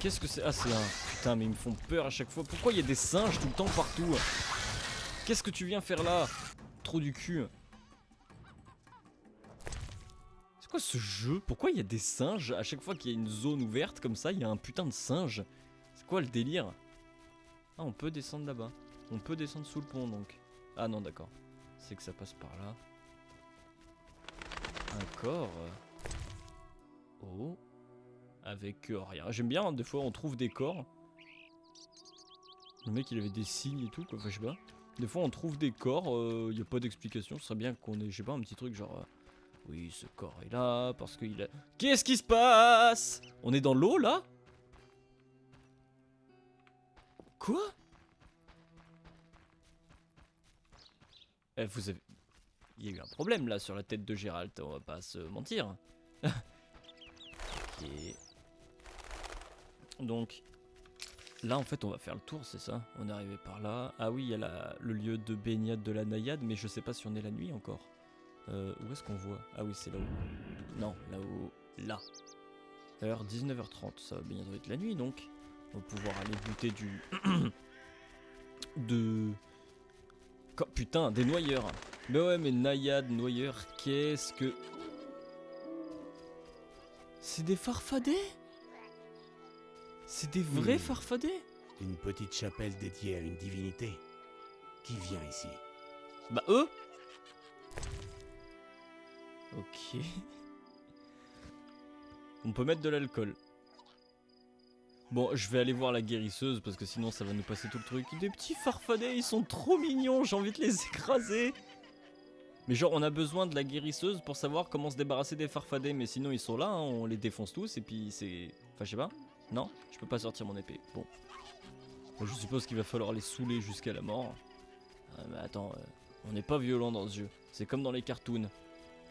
Qu'est-ce que c'est? Ah c'est un... Putain mais ils me font peur à chaque fois. Pourquoi il y a des singes tout le temps partout? Qu'est-ce que tu viens faire là? Trop du cul. C'est quoi ce jeu? Pourquoi il y a des singes? À chaque fois qu'il y a une zone ouverte comme ça, il y a un putain de singe. C'est quoi le délire? Ah, on peut descendre là-bas. On peut descendre sous le pont donc. Ah non, d'accord. C'est que ça passe par là. Un corps. Oh. Avec rien. J'aime bien, hein, des fois on trouve des corps. Le mec il avait des signes et tout, quoi. Enfin, je sais pas. Des fois on trouve des corps, y a pas d'explication. Ce serait bien qu'on ait, je sais pas, un petit truc genre... Oui, ce corps est là parce qu'il a... Qu'est-ce qui se passe? On est dans l'eau là? Quoi? Vous avez... Il y a eu un problème là sur la tête de Gérald, on va pas se mentir. Ok. Donc, là en fait on va faire le tour, c'est ça? On est arrivé par là. Ah oui, il y a le lieu de baignade de la naïade, mais je sais pas si on est la nuit encore. Où est-ce qu'on voit? Ah oui, c'est là-haut. Non, là-haut. Là. D'ailleurs, 19h30, ça va bientôt être la nuit, donc on va pouvoir aller buter du... Putain, des noyeurs. Mais ouais, mais naïade, noyeurs, qu'est-ce que... C'est des farfadets? C'est des vrais farfadets? Une petite chapelle dédiée à une divinité. Qui vient ici? Bah eux. Ok. On peut mettre de l'alcool. Bon, je vais aller voir la guérisseuse parce que sinon ça va nous passer tout le truc. Des petits farfadets, ils sont trop mignons, j'ai envie de les écraser. Mais genre, on a besoin de la guérisseuse pour savoir comment se débarrasser des farfadets. Mais sinon, ils sont là, hein, on les défonce tous et puis c'est... Enfin, je sais pas. Non, je peux pas sortir mon épée. Bon. Je suppose qu'il va falloir les saouler jusqu'à la mort. Mais attends, on n'est pas violent dans ce jeu. C'est comme dans les cartoons.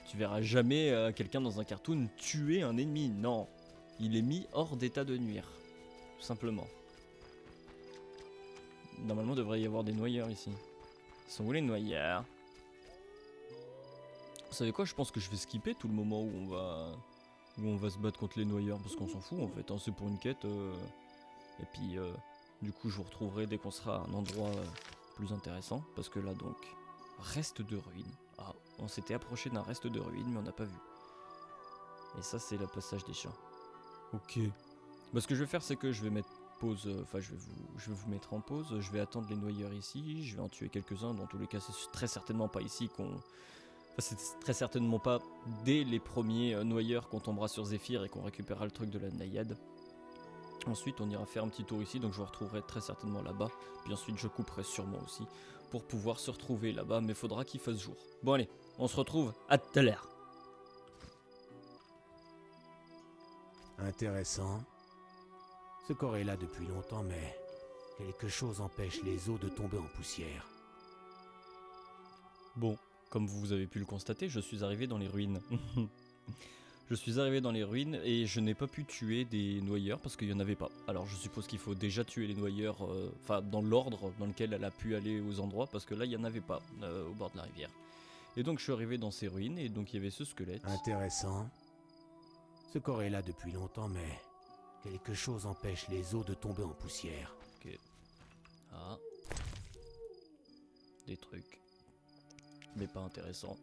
Tu verras jamais quelqu'un dans un cartoon tuer un ennemi. Non, il est mis hors d'état de nuire. Tout simplement. Normalement, il devrait y avoir des noyeurs ici. Ils sont où les noyeurs? Vous savez quoi? Je pense que je vais skipper tout le moment où on va se battre contre les noyeurs. Parce qu'on s'en fout en fait. Hein, c'est pour une quête. Et puis, du coup, je vous retrouverai dès qu'on sera à un endroit plus intéressant. Parce que là, donc, reste de ruines. Ah, on s'était approché d'un reste de ruines, mais on n'a pas vu. Et ça, c'est le passage des chats. Ok. Bah, ce que je vais faire, c'est que je vais mettre pause. Enfin, je vais vous mettre en pause. Je vais attendre les noyeurs ici. Je vais en tuer quelques-uns. Dans tous les cas, c'est très certainement pas ici qu'on... Enfin, c'est très certainement pas dès les premiers noyeurs qu'on tombera sur Zéphyr et qu'on récupérera le truc de la naïade. Ensuite, on ira faire un petit tour ici, donc je vous retrouverai très certainement là-bas. Puis ensuite, je couperai sûrement aussi pour pouvoir se retrouver là-bas, mais faudra qu'il fasse jour. Bon allez, on se retrouve à tout à l'heure. Intéressant. Ce corps est là depuis longtemps, mais quelque chose empêche les os de tomber en poussière. Bon, comme vous avez pu le constater, je suis arrivé dans les ruines. Je suis arrivé dans les ruines et je n'ai pas pu tuer des noyeurs parce qu'il n'y en avait pas. Alors je suppose qu'il faut déjà tuer les noyeurs, enfin dans l'ordre dans lequel elle a pu aller aux endroits, parce que là il n'y en avait pas au bord de la rivière. Et donc je suis arrivé dans ces ruines et donc il y avait ce squelette. Intéressant. Ce corps est là depuis longtemps, mais quelque chose empêche les os de tomber en poussière. Ok. Ah. Des trucs. Mais pas intéressants.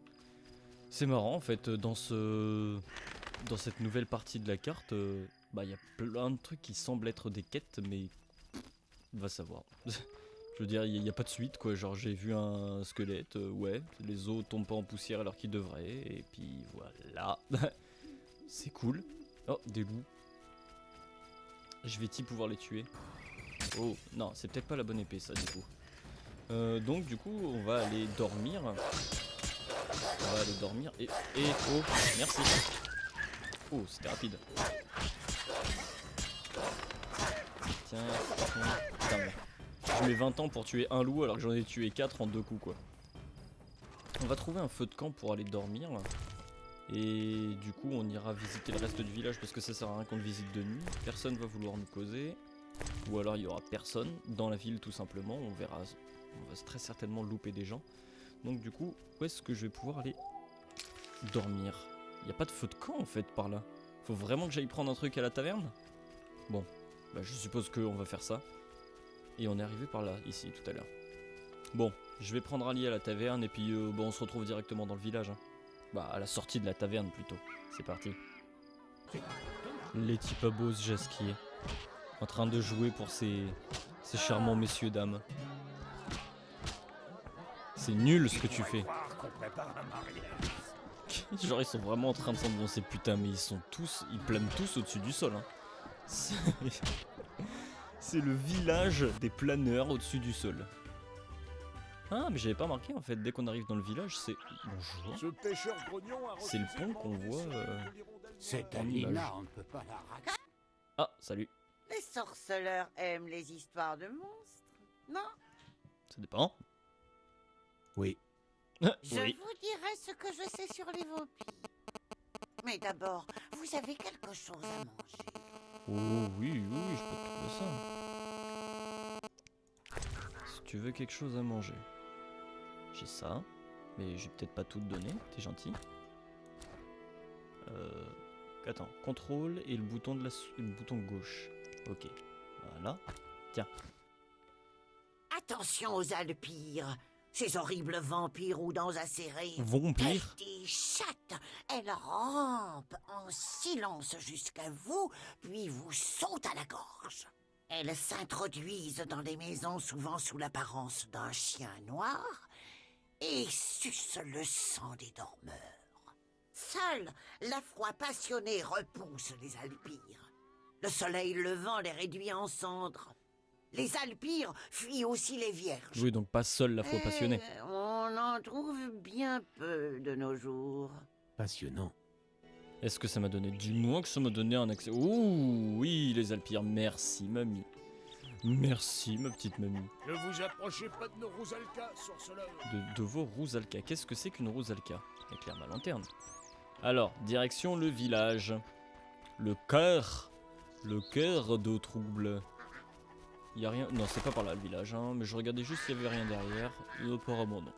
C'est marrant en fait, dans cette nouvelle partie de la carte, bah il y a plein de trucs qui semblent être des quêtes, mais va savoir. Je veux dire, il n'y a pas de suite quoi, genre j'ai vu un squelette, ouais, les os tombent pas en poussière alors qu'ils devraient, et puis voilà. C'est cool. Oh, des loups. Je vais-t-il pouvoir les tuer? Oh, non, c'est peut-être pas la bonne épée ça du coup. Donc du coup, on va aller dormir. On va aller dormir et oh, merci. Oh, c'était rapide. Tiens, putain, je mets 20 ans pour tuer un loup alors que j'en ai tué 4 en 2 coups quoi. On va trouver un feu de camp pour aller dormir. Et du coup on ira visiter le reste du village parce que ça sert à rien qu'on le visite de nuit. Personne va vouloir nous causer. Ou alors il y aura personne dans la ville tout simplement. On verra, on va très certainement louper des gens. Donc du coup, où est-ce que je vais pouvoir aller dormir? Il n'y a pas de feu de camp en fait par là. Faut vraiment que j'aille prendre un truc à la taverne? Bon, bah je suppose qu'on va faire ça. Et on est arrivé par là, ici, tout à l'heure. Bon, je vais prendre un lit à la taverne et puis bon, on se retrouve directement dans le village. Hein. Bah à la sortie de la taverne plutôt. C'est parti. Letty Pabos Jasquier. En train de jouer pour ces charmants messieurs dames. C'est nul ce que tu fais. Genre ils sont vraiment en train de s'ambiancer putain, mais ils planent tous au-dessus du sol. Hein. C'est le village des planeurs au-dessus du sol. Ah mais j'avais pas remarqué en fait, dès qu'on arrive dans le village c'est... Bonjour. C'est le pont qu'on voit Cette en image. Alina, on ne peut pas la rater. Ah salut. Les sorceleurs aiment les histoires de monstres, non? Ça dépend. Oui. Je Oui. vous dirai ce que je sais sur les vampires. Mais d'abord, vous avez quelque chose à manger. Oh oui, je peux te trouver ça. Si tu veux quelque chose à manger. J'ai ça, mais je vais peut-être pas tout te donner, t'es gentil. Attends, contrôle et le bouton le bouton gauche. Ok, voilà. Tiens. Attention aux alpires, ces horribles vampires aux dents acérées. Vampire? Des chattes, elles rampent en silence jusqu'à vous, puis vous sautent à la gorge. Elles s'introduisent dans les maisons souvent sous l'apparence d'un chien noir et sucent le sang des dormeurs. Seul l'effroi passionné repousse les alpires. Le soleil levant les réduit en cendres. Les alpires fuient aussi les vierges. Oui, donc pas seul la foi passionnée. On en trouve bien peu de nos jours. Passionnant. Est-ce que ça m'a donné? Dis-moi que ça m'a donné un accès. Ouh, oui, les alpires, merci mamie. Merci ma petite mamie. Ne vous approchez pas de nos Rousalka, sorceleurs. De vos Rousalka. Qu'est-ce que c'est qu'une Rousalka? Éclaire ma lanterne. Alors, direction le village. Le cœur de trouble. Y a rien. Non, c'est pas par là le village, hein, mais je regardais juste s'il y avait rien derrière. Apparemment non.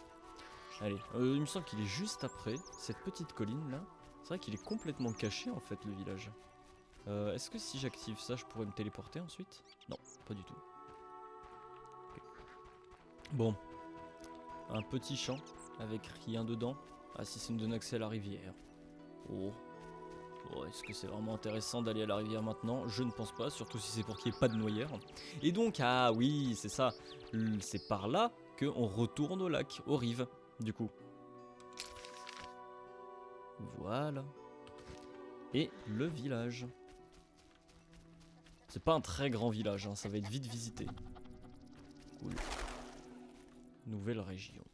Allez, il me semble qu'il est juste après cette petite colline là. C'est vrai qu'il est complètement caché en fait le village. Est-ce que si j'active ça, je pourrais me téléporter ensuite? Non, pas du tout. Okay. Bon, un petit champ avec rien dedans. Ah si, ça me donne accès à la rivière. Oh. Oh, est-ce que c'est vraiment intéressant d'aller à la rivière maintenant? Je ne pense pas, surtout si c'est pour qu'il n'y ait pas de noyeur. Et donc, ah oui, c'est ça. C'est par là qu'on retourne au lac, aux rives, du coup. Voilà. Et le village. C'est pas un très grand village, hein, ça va être vite visité. Cool. Nouvelle région.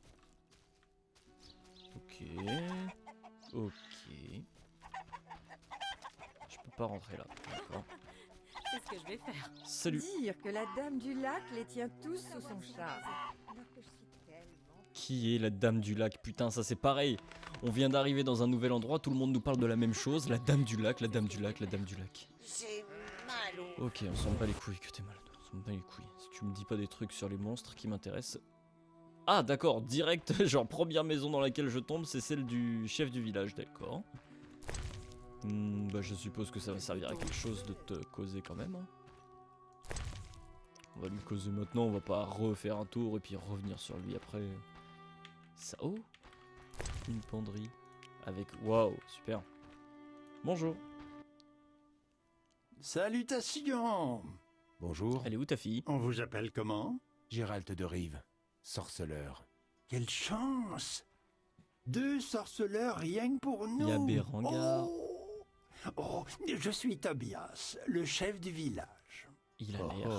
Ok. Ok. Je peux pas rentrer là, d'accord. C'est ce que je vais faire. Salut. Dire que la dame du lac les tient tous sous son charme. Qui est la dame du lac? Putain, ça c'est pareil. On vient d'arriver dans un nouvel endroit, tout le monde nous parle de la même chose. La dame du lac, la dame du lac, la dame du lac. J'ai mal au... Ok, on s'en bat les couilles que t'es malade. On s'en bat les couilles. Si tu me dis pas des trucs sur les monstres qui m'intéressent. Ah d'accord, direct, genre première maison dans laquelle je tombe, c'est celle du chef du village, d'accord. Bah je suppose que ça va servir à quelque chose de te causer quand même. Hein. On va lui causer maintenant, on va pas refaire un tour et puis revenir sur lui après. Ça, oh, une penderie avec, waouh, super. Bonjour. Salutations. Bonjour. Elle est où ta fille? On vous appelle comment? Gérald de Rive, sorceleur. Quelle chance! 2 sorceleurs rien que pour nous. Il y a Bérengar. Oh, je suis Tobias, le chef du village. Il a l'air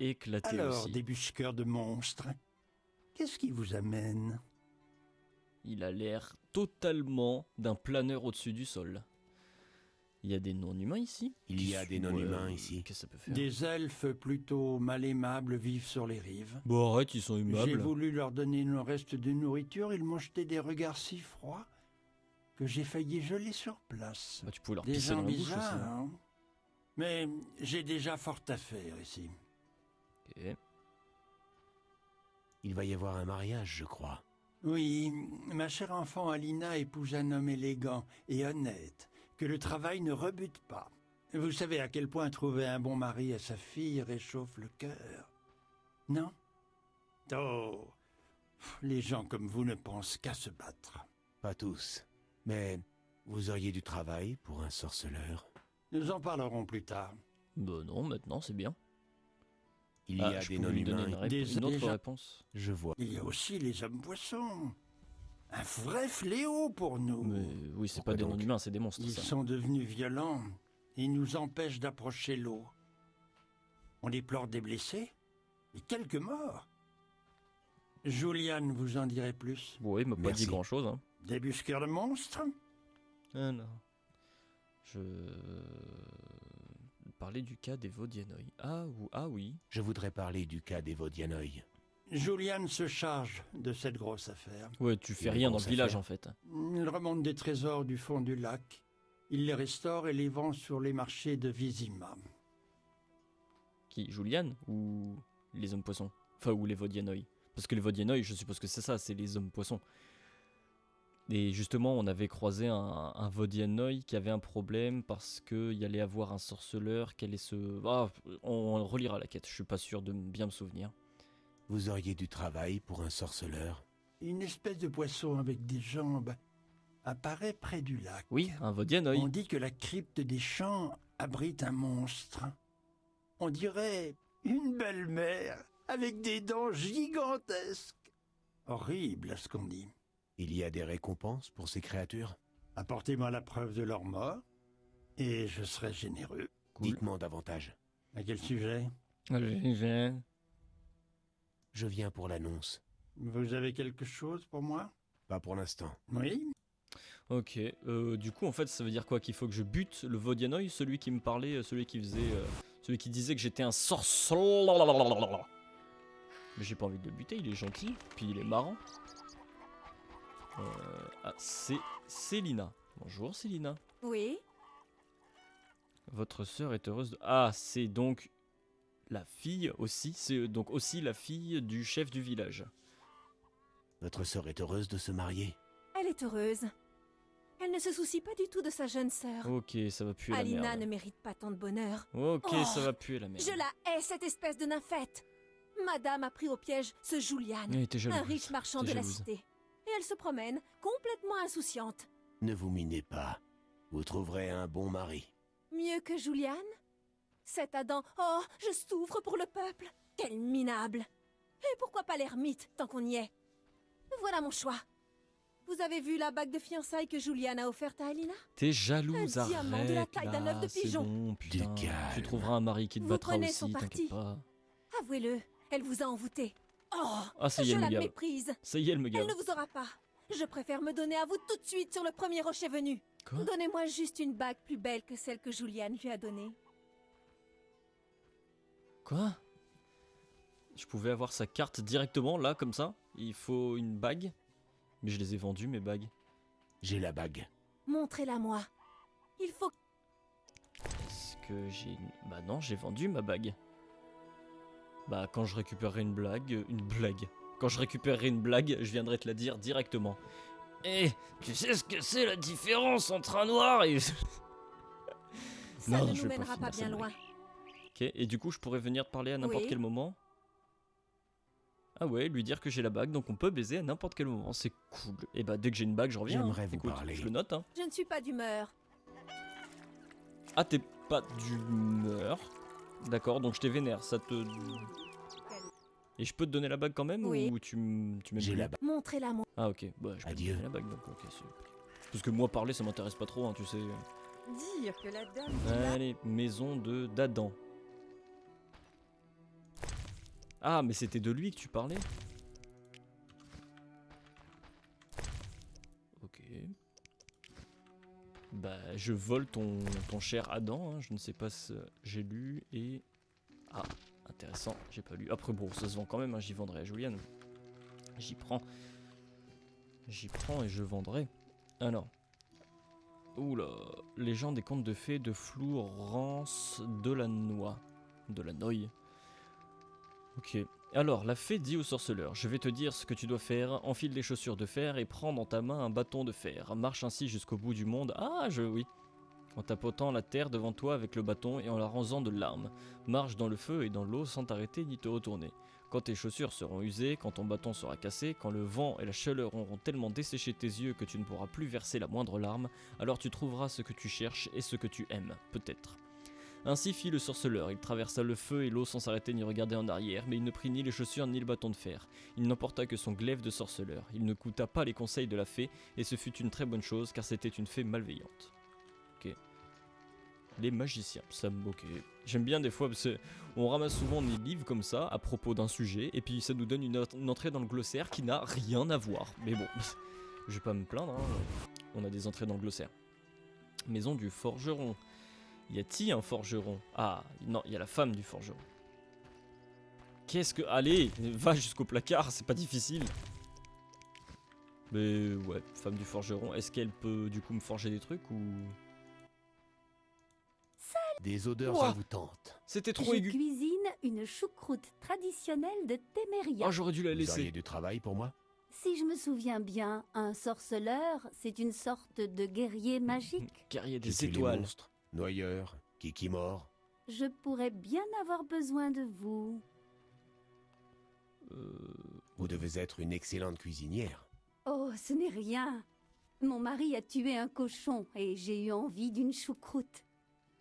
éclaté Alors, aussi. débusqueur de monstres, qu'est-ce qui vous amène? Il a l'air totalement d'un planeur au-dessus du sol. Il y a des non-humains ici? Il y a des non-humains ici. Qu'est-ce que ça peut faire? Des elfes plutôt mal aimables vivent sur les rives. Bon arrête, ils sont J'ai aimables. voulu leur donner le reste de nourriture, ils m'ont jeté des regards si froids que j'ai failli geler sur place. Bah, tu pouvais leur Des pisser gens dans la bouche aussi. bizarres, hein. Mais j'ai déjà fort à faire ici. Ok. Il va y avoir un mariage, je crois. Oui, ma chère enfant Alina épouse un homme élégant et honnête, que le travail ne rebute pas. Vous savez à quel point trouver un bon mari à sa fille réchauffe le cœur. Non? Oh, les gens comme vous ne pensent qu'à se battre. Pas tous. Mais vous auriez du travail pour un sorceleur. Nous en parlerons plus tard. Bah non, maintenant c'est bien. Il y a je des pouvais lui donner non-humains. une autre réponse. Je vois. Il y a aussi les hommes-poissons. Un vrai fléau pour nous. Mais oui, c'est pas des non-humains, c'est des monstres. Ils ça. sont devenus violents et nous empêchent d'approcher l'eau. On déplore des blessés et quelques morts. Julian vous en dirait plus. Oui, il m'a pas Merci. dit grand-chose. Hein. Débusqueur de monstres? Alors, je parlais du cas des Vodianoi. Ah oui. Je voudrais parler du cas des Vodianoi. Julian se charge de cette grosse affaire. Ouais, tu fais Une rien dans le grosse village affaire. en fait. Il remonte des trésors du fond du lac. Il les restaure et les vend sur les marchés de Vizima. Qui, Julian ou les hommes poissons? Enfin, ou les Vodianoi. Parce que les Vodianoi, je suppose que c'est ça, c'est les hommes poissons. Et justement, on avait croisé un Vodianoi qui avait un problème parce qu'il allait avoir un sorceleur qui allait se... Ah, on relira la quête, je suis pas sûr de bien me souvenir. Vous auriez du travail pour un sorceleur. Une espèce de poisson avec des jambes apparaît près du lac. Oui, un Vodianoi. On dit que la crypte des champs abrite un monstre. On dirait une belle-mère avec des dents gigantesques. Horrible à ce qu'on dit. Il y a des récompenses pour ces créatures? Apportez-moi la preuve de leur mort et je serai généreux. Cool. Dites-moi davantage. À quel sujet? Allez, Je viens pour l'annonce. Vous avez quelque chose pour moi? Pas pour l'instant. Oui? Ok, du coup en fait ça veut dire quoi? Qu'il faut que je bute le Vodianoi, celui qui me parlait, celui qui disait que j'étais un sorceleur. Mais j'ai pas envie de le buter, il est gentil, puis il est marrant. Ah, c'est Célina. Bonjour Célina. Oui. Votre sœur est heureuse de... Ah, c'est donc la fille aussi, c'est donc aussi la fille du chef du village. Votre sœur est heureuse de se marier? Elle est heureuse. Elle ne se soucie pas du tout de sa jeune sœur. Ok, ça va puer la Alina merde. ne mérite pas tant de bonheur. Ok, Oh, ça va puer la merde. Je la hais, cette espèce de nymphette. Madame a pris au piège ce Julian, Elle était jalouse. un riche marchand T'es de la jalouse. cité. Et elle se promène, complètement insouciante. Ne vous minez pas. Vous trouverez un bon mari. Mieux que Julian? Cet Adam, oh, je souffre pour le peuple. Quel minable. Et pourquoi pas l'ermite, tant qu'on y est? Voilà mon choix. Vous avez vu la bague de fiançailles que Julian a offerte à Alina? T'es jalouse, Un diamant de la arrête taille d'un œuf là, de c'est pigeon. bon, putain. Du calme. Tu trouveras un mari qui te Vous battra prenez aussi, son parti. t'inquiète pas. Avouez-le, elle vous a envoûté. Oh, Ah, ça y est, je elle me la gave. méprise. Ça y est, elle me Elle gave. ne vous aura pas. Je préfère me donner à vous tout de suite sur le premier rocher venu. Quoi? Donnez-moi juste une bague plus belle que celle que Julian lui a donnée. Quoi? Je pouvais avoir sa carte directement, là, comme ça? Il faut une bague? Mais je les ai vendues, mes bagues. J'ai la bague. Montrez-la-moi. Il faut... Est-ce que j'ai une... Bah non, j'ai vendu ma bague. Bah quand je récupérerai une blague... Quand je récupérerai une blague, je viendrai te la dire directement. Eh, tu sais ce que c'est la différence entre un noir et... Ça Non, ne je nous vais pas mènera pas finir bien cette loin. Ok, et du coup je pourrais venir te parler à n'importe Oui. quel moment. Ah ouais, lui dire que j'ai la bague, donc on peut baiser à n'importe quel moment, c'est cool. Et bah dès que j'ai une bague, je reviens. J'aimerais vous Écoute, parler. je le note, hein. Je ne suis pas d'humeur. Ah, t'es pas d'humeur. D'accord, donc je t'ai vénère, ça te... Et je peux te donner la bague quand même Oui. ou tu m'aimes J'ai plus la bague. Montrez-la-moi. Ah ok, bah je peux te Adieu. donner la bague donc, ok, c'est... Parce que moi parler ça m'intéresse pas trop, hein, tu sais. Dire que la dame du lac- Allez, maison de d'Adam. Ah, mais c'était de lui que tu parlais? Ok. Bah, je vole ton cher Adam, hein, je ne sais pas si j'ai lu et... Ah, intéressant, j'ai pas lu. Après bon, ça se vend quand même, hein, j'y vendrai à Juliane. J'y prends. J'y prends et je vendrai. Alors. Oula, légende des contes de fées de Florence Delanoë. Delanoë. Ok. Alors, la fée dit au sorceleur, je vais te dire ce que tu dois faire, enfile des chaussures de fer et prends dans ta main un bâton de fer. Marche ainsi jusqu'au bout du monde. Ah, oui. En tapotant la terre devant toi avec le bâton et en l'arrosant de larmes. Marche dans le feu et dans l'eau sans t'arrêter ni te retourner. Quand tes chaussures seront usées, quand ton bâton sera cassé, quand le vent et la chaleur auront tellement desséché tes yeux que tu ne pourras plus verser la moindre larme, alors tu trouveras ce que tu cherches et ce que tu aimes, peut-être. Ainsi fit le sorceleur, il traversa le feu et l'eau sans s'arrêter ni regarder en arrière, mais il ne prit ni les chaussures ni le bâton de fer. Il n'emporta que son glaive de sorceleur. Il ne coûta pas les conseils de la fée, et ce fut une très bonne chose, car c'était une fée malveillante. Ok. Les magiciens, ça ok. J'aime bien des fois, parce qu'on ramasse souvent des livres comme ça, à propos d'un sujet, et puis ça nous donne une entrée dans le glossaire qui n'a rien à voir. Mais bon, je vais pas me plaindre, hein. On a des entrées dans le glossaire. Maison du forgeron. Y a-t-il un forgeron? Ah, non, il y a la femme du forgeron. Qu'est-ce que... Allez, va jusqu'au placard, c'est pas difficile. Mais ouais, femme du forgeron, est-ce qu'elle peut du coup me forger des trucs ou... Des odeurs Ouah. envoûtantes. C'était trop Je aigu. cuisine une choucroute traditionnelle de Téméria. Ah, j'aurais dû la Vous laisser. auriez du travail pour moi? Si je me souviens bien, un sorceleur, c'est une sorte de guerrier magique. Guerrier Je des tue les étoiles. monstres, noyeurs, kikimor. Je pourrais bien avoir besoin de vous. Vous devez être une excellente cuisinière. Oh, ce n'est rien. Mon mari a tué un cochon et j'ai eu envie d'une choucroute.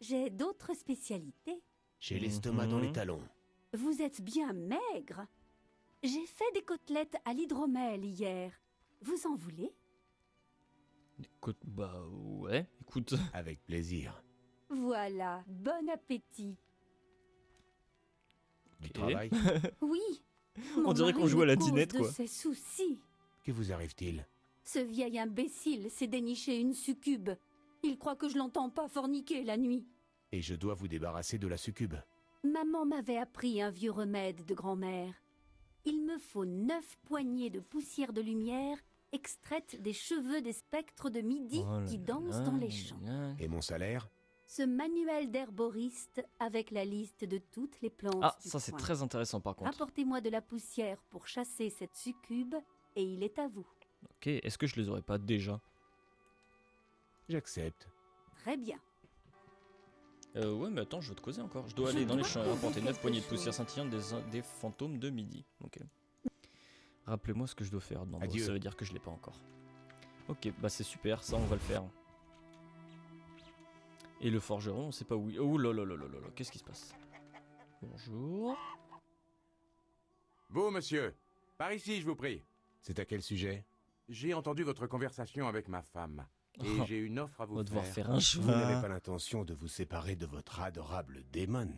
J'ai d'autres spécialités. J'ai l'estomac dans les Mhm. talons. Vous êtes bien maigre. J'ai fait des côtelettes à l'hydromel hier. Vous en voulez? Écoute, bah ouais, écoute. Avec plaisir. Voilà, bon appétit. Du Ok. travail? Oui. On mon dirait mari qu'on joue à la me cause dinette, de quoi. ses soucis. Que vous arrive-t-il? Ce vieil imbécile s'est déniché une succube. Il croit que je l'entends pas forniquer la nuit. Et je dois vous débarrasser de la succube. Maman m'avait appris un vieux remède de grand-mère. Il me faut 9 poignées de poussière de lumière extraite des cheveux des spectres de midi Oh là qui là dansent dans les champs. là. Et mon salaire? Ce manuel d'herboriste avec la liste de toutes les plantes Ah, du ça c'est coin. très intéressant par contre. Apportez-moi de la poussière pour chasser cette succube et il est à vous. Ok, est-ce que je les aurais pas déjà? J'accepte. Très bien. Ouais, mais attends, je vais te causer encore. Je dois aller dans les champs et rapporter 9 poignées de poussière scintillante des fantômes de midi. Ok. Rappelez-moi ce que je dois faire. Non, bon, Adieu. ça veut dire que je l'ai pas encore. Ok, bah c'est super, ça on va le faire. Et le forgeron, on sait pas où il... Oh là là là là là là, qu'est-ce qui se passe? Bonjour. Vous, monsieur, par ici, je vous prie. C'est à quel sujet? J'ai entendu votre conversation avec ma femme. Et Oh, j'ai une offre à on vous va devoir faire. faire un Vous n'avez chemin. pas l'intention de vous séparer de votre adorable démon.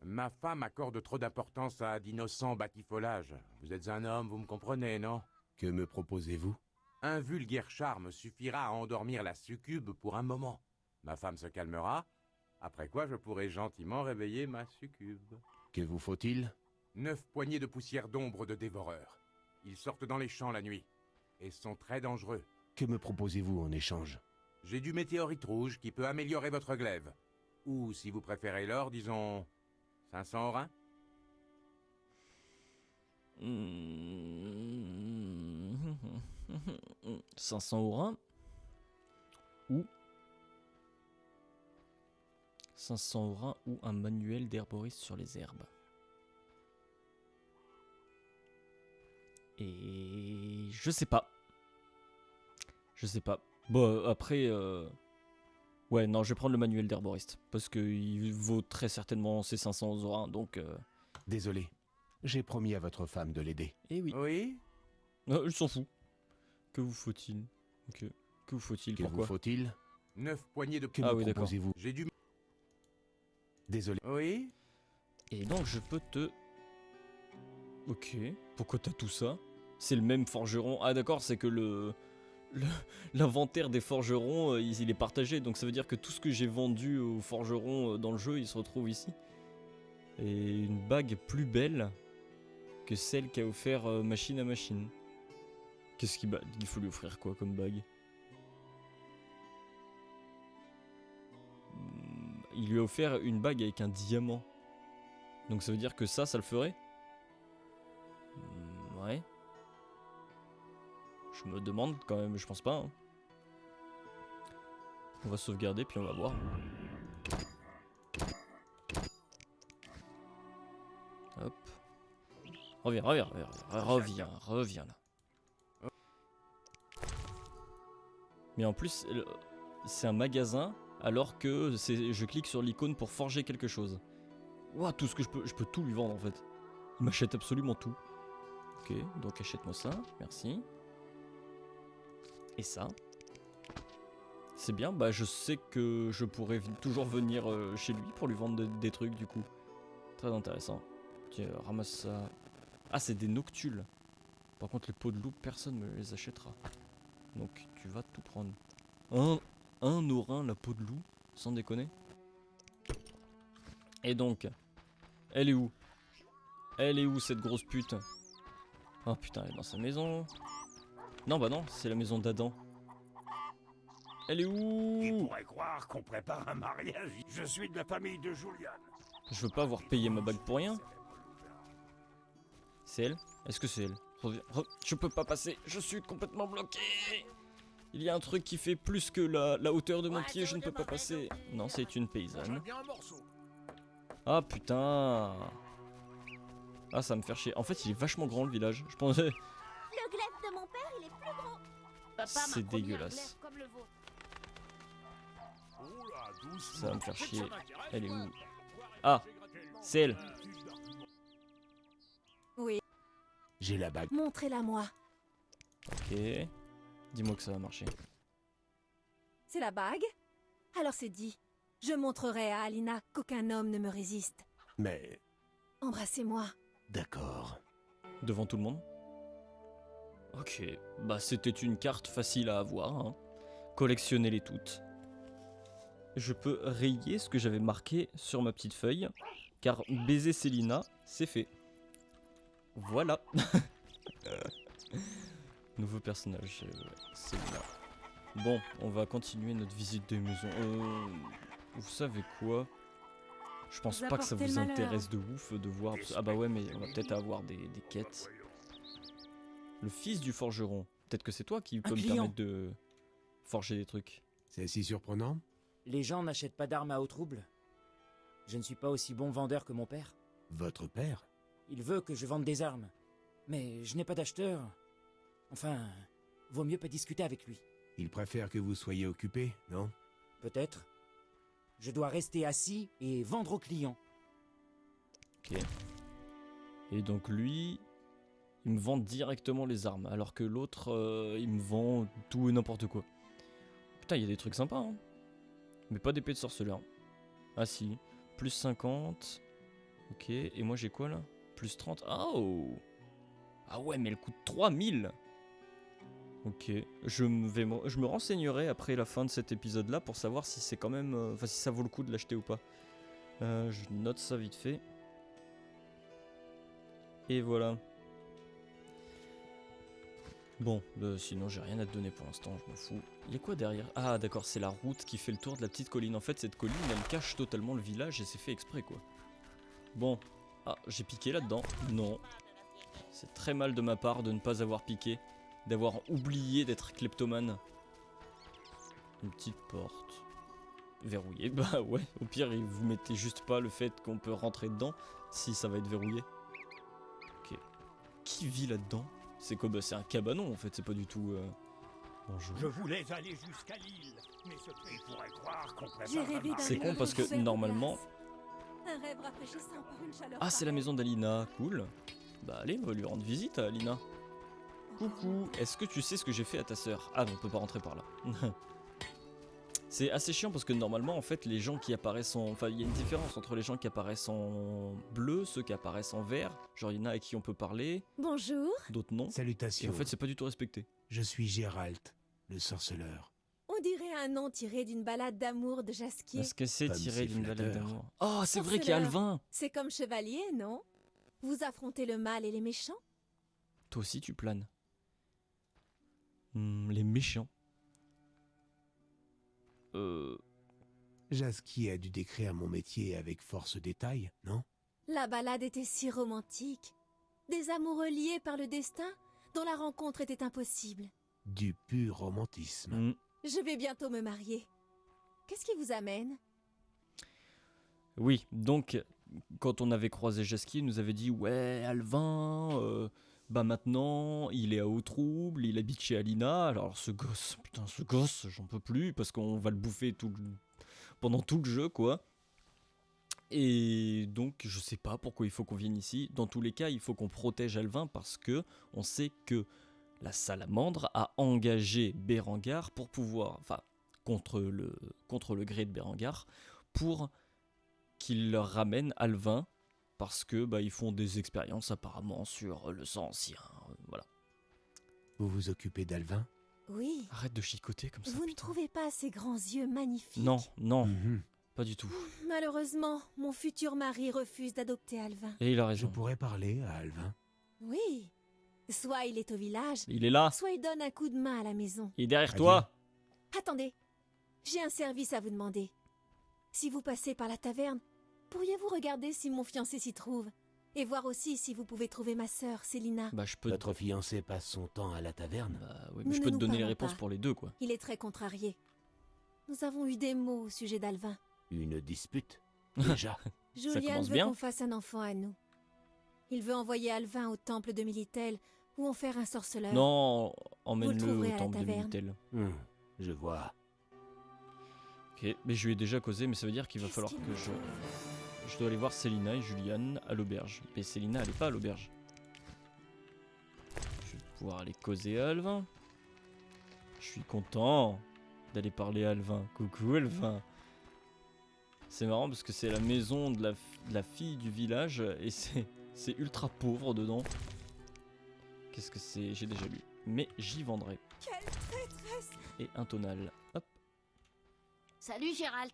Ma femme accorde trop d'importance à d'innocents batifolages. Vous êtes un homme, vous me comprenez, non? Que me proposez-vous? Un vulgaire charme suffira à endormir la succube pour un moment. Ma femme se calmera, après quoi je pourrai gentiment réveiller ma succube. Que vous faut-il? 9 poignées de poussière d'ombre de dévoreurs. Ils sortent dans les champs la nuit, et sont très dangereux. Que me proposez-vous en échange? J'ai du météorite rouge qui peut améliorer votre glaive. Ou, si vous préférez l'or, disons 500 orins. 500 orins. Ou 500 orins ou un manuel d'herboriste sur les herbes. Et je sais pas. Je sais pas. Bon, après... Ouais, non, je vais prendre le manuel d'herboriste. Parce qu'il vaut très certainement ces 500 orins, donc... Désolé. J'ai promis à votre femme de l'aider. Eh oui. Oui. Il s'en fout. Que vous faut-il? Ok. Que vous faut-il? Que Pourquoi? vous faut-il? 9 poignées de... Que Ah me oui, d'accord. proposez-vous? J'ai du... Désolé. Oui. Et donc je peux te... Ok. Pourquoi t'as tout ça? C'est le même forgeron. Ah d'accord, c'est que l'inventaire des forgerons, il est partagé. Donc ça veut dire que tout ce que j'ai vendu aux forgerons dans le jeu, il se retrouve ici. Et une bague plus belle que celle qu'a offert Machine à Machine. Qu'est-ce qu'il il faut lui offrir quoi comme bague? Il lui a offert une bague avec un diamant. Donc ça veut dire que ça le ferait? Ouais. Je me demande quand même, je pense pas. Hein. On va sauvegarder puis on va voir. Hop. Reviens là. Mais en plus, c'est un magasin alors que je clique sur l'icône pour forger quelque chose. Ouah, tout ce que je peux tout lui vendre en fait. Il m'achète absolument tout. Ok, donc achète-moi ça, merci. Et ça. C'est bien, bah je sais que je pourrais toujours venir chez lui pour lui vendre des trucs du coup. Très intéressant. Tiens, ramasse ça. Ah, c'est des noctules. Par contre, les peaux de loup, personne ne me les achètera. Donc tu vas tout prendre. Un orin, la peau de loup, sans déconner. Et donc, elle est où? Elle est où cette grosse pute? Oh putain, elle est dans sa maison. Non, bah non, c'est la maison d'Adam. Elle est où? Qui pourrait croire qu'on prépare un mariage? Je suis de la famille de Julian. Je veux pas avoir payé ma bague pour rien. C'est elle? Est-ce que c'est elle? Reviens. Je peux pas passer, je suis complètement bloqué. Il y a un truc qui fait plus que la hauteur de mon pied, je ne peux pas passer. Non, c'est une paysanne. Ah putain. Ah, ça va me faire chier. En fait, il est vachement grand le village. Je pensais... Le glaive de mon père, il est plus gros. C'est dégueulasse. Ça va me faire chier. Elle est où? Ah, c'est elle. Oui. J'ai la bague. Montrez-la moi. Ok. Dis-moi que ça va marcher. C'est la bague? Alors c'est dit. Je montrerai à Alina qu'aucun homme ne me résiste. Mais... Embrassez-moi. D'accord. Devant tout le monde? Ok. Bah c'était une carte facile à avoir. Hein. Collectionnez-les toutes. Je peux rayer ce que j'avais marqué sur ma petite feuille. Car baiser Célina, c'est fait. Voilà. Nouveau personnage, Célina. Bon, on va continuer notre visite des maisons. Vous savez quoi? Je pense pas que ça vous intéresse de ouf de voir... Ah bah ouais, mais on va peut-être avoir des quêtes. Le fils du forgeron. Peut-être que c'est toi qui peux me permettre de forger des trucs. C'est si surprenant? Les gens n'achètent pas d'armes à haut trouble. Je ne suis pas aussi bon vendeur que mon père. Votre père? Il veut que je vende des armes. Mais je n'ai pas d'acheteur. Enfin, vaut mieux pas discuter avec lui. Il préfère que vous soyez occupé, non? Peut-être. Je dois rester assis et vendre aux clients. Ok. Et donc lui, il me vend directement les armes, alors que l'autre, il me vend tout et n'importe quoi. Putain, il y a des trucs sympas, hein. Mais pas d'épée de sorceleur. Ah si, plus 50. Ok, et moi j'ai quoi là? Plus 30. Oh! Ah ouais, mais elle coûte 3000! Ok, je me renseignerai après la fin de cet épisode là pour savoir si c'est quand même... Enfin si ça vaut le coup de l'acheter ou pas. Je note ça vite fait. Et voilà. Bon, sinon j'ai rien à te donner pour l'instant, je m'en fous. Il y a quoi derrière? Ah d'accord, c'est la route qui fait le tour de la petite colline. En fait, cette colline, elle cache totalement le village et c'est fait exprès, quoi. Bon, ah, j'ai piqué là-dedans. Non. C'est très mal de ma part de ne pas avoir piqué, d'avoir oublié d'être kleptomane. Une petite porte. Verrouillée, bah ouais, au pire, vous mettez juste pas le fait qu'on peut rentrer dedans, si ça va être verrouillé. Ok. Qui vit là-dedans? C'est quoi? Bah c'est un cabanon en fait, c'est pas du tout... Bonjour. Je voulais aller jusqu'à l'île, mais ce pays pourrait croire qu'on J'ai rêvé d'un C'est con parce que rêve normalement... Un rêve rafraîchissant par une chaleur Ah, c'est la maison d'Alina, cool. Bah allez, on va lui rendre visite à Alina. Coucou, est-ce que tu sais ce que j'ai fait à ta sœur? Ah non, on peut pas rentrer par là. C'est assez chiant parce que normalement, en fait, les gens qui apparaissent en... Enfin, il y a une différence entre les gens qui apparaissent en bleu, ceux qui apparaissent en vert. Genre, il y en a à qui on peut parler. Bonjour. D'autres non. Salutations. Et en fait, c'est pas du tout respecté. Je suis Géralt, le sorceleur. On dirait un nom tiré d'une balade d'amour de Jasquier. Est-ce que c'est Comme tiré c'est d'une balade flatteur. d'amour? Oh, c'est vrai qu'il y a Sorceleur. Alvin. C'est comme chevalier, non? Vous affrontez le mal et les méchants? Toi aussi, tu planes. Les méchants. Jasquier a dû décrire mon métier avec force détail, non? La balade était si romantique. Des amoureux liés par le destin, dont la rencontre était impossible. Du pur romantisme. Je vais bientôt me marier. Qu'est-ce qui vous amène? Oui, donc, quand on avait croisé Jasquier, il nous avait dit « Ouais, Alvin, bah maintenant, il est à haut trouble, il habite chez Alina. » Alors ce gosse, putain, ce gosse, j'en peux plus, parce qu'on va le bouffer pendant tout le jeu, quoi. Et donc, je sais pas pourquoi il faut qu'on vienne ici. Dans tous les cas, il faut qu'on protège Alvin, parce que on sait que la salamandre a engagé Berengar pour pouvoir... Enfin, contre le gré de Berengar, pour qu'il leur ramène Alvin, parce que bah, ils font des expériences apparemment sur le sang ancien, voilà. Vous vous occupez d'Alvin? Oui. Arrête de chicoter comme ça. Vous ne trouvez pas ces grands yeux magnifiques? Non, non, pas du tout. Malheureusement, mon futur mari refuse d'adopter Alvin. Et il a raison. Je pourrais parler à Alvin. Oui. Soit il est au village, Il est là. soit il donne un coup de main à la maison. Il est derrière toi. Attendez, j'ai un service à vous demander. Si vous passez par la taverne, pourriez-vous regarder si mon fiancé s'y trouve? Et voir aussi si vous pouvez trouver ma sœur, Célina. Bah, je peux... Votre fiancé passe son temps à la taverne? Bah, oui, Nous mais je ne peux te nous donner les parlons réponses pas. pour les deux, quoi. Il est très contrarié. Nous avons eu des mots au sujet d'Alvin. Une dispute? Déjà? Julian commence veut bien. qu'on fasse un enfant à nous. Il veut envoyer Alvin au temple de Militel, ou en faire un sorceleur. Non, emmène-le trouverez au à la temple de taverne. Minitel. Je vois. Ok, mais je lui ai déjà causé, mais ça veut dire qu'il va falloir que je dois aller voir Célina et Julian à l'auberge. Mais Célina, elle est pas à l'auberge. Je vais pouvoir aller causer à Alvin. Je suis content d'aller parler à Alvin. Coucou Alvin. C'est marrant parce que c'est la maison de la fille du village et c'est ultra pauvre dedans. Qu'est-ce que c'est? J'ai déjà lu. Mais j'y vendrai. Quelle traîtresse! Et un tonal. Hop. Salut Gérald.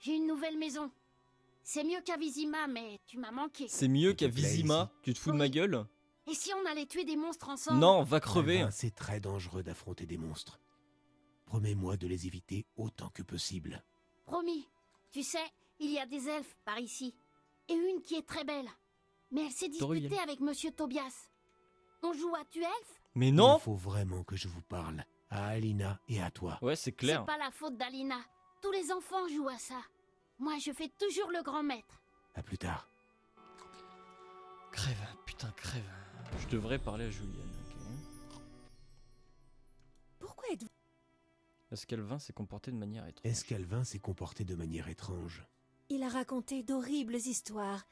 J'ai une nouvelle maison. C'est mieux qu'à Vizima, mais tu m'as manqué. C'est mieux qu'à te plaît Vizima. Tu te fous de ma gueule? Et si on allait tuer des monstres ensemble? Non, va crever. Alvin, c'est très dangereux d'affronter des monstres. Promets-moi de les éviter autant que possible. Promis. Tu sais, il y a des elfes par ici. Et une qui est très belle. Mais elle s'est disputée Toriel. avec Monsieur Tobias. On joue à tu elfe? Mais non. Il faut vraiment que je vous parle. À Alina et à toi. Ouais, c'est clair. C'est pas la faute d'Alina. Tous les enfants jouent à ça. Moi, je fais toujours le grand maître. À plus tard. Crève, putain, crève. Je devrais parler à Julian. Ok. Pourquoi êtes-vous... Est-ce qu'Alvin s'est comporté de manière étrange? Est-ce qu'Alvin s'est comporté de manière étrange? Il a raconté d'horribles histoires.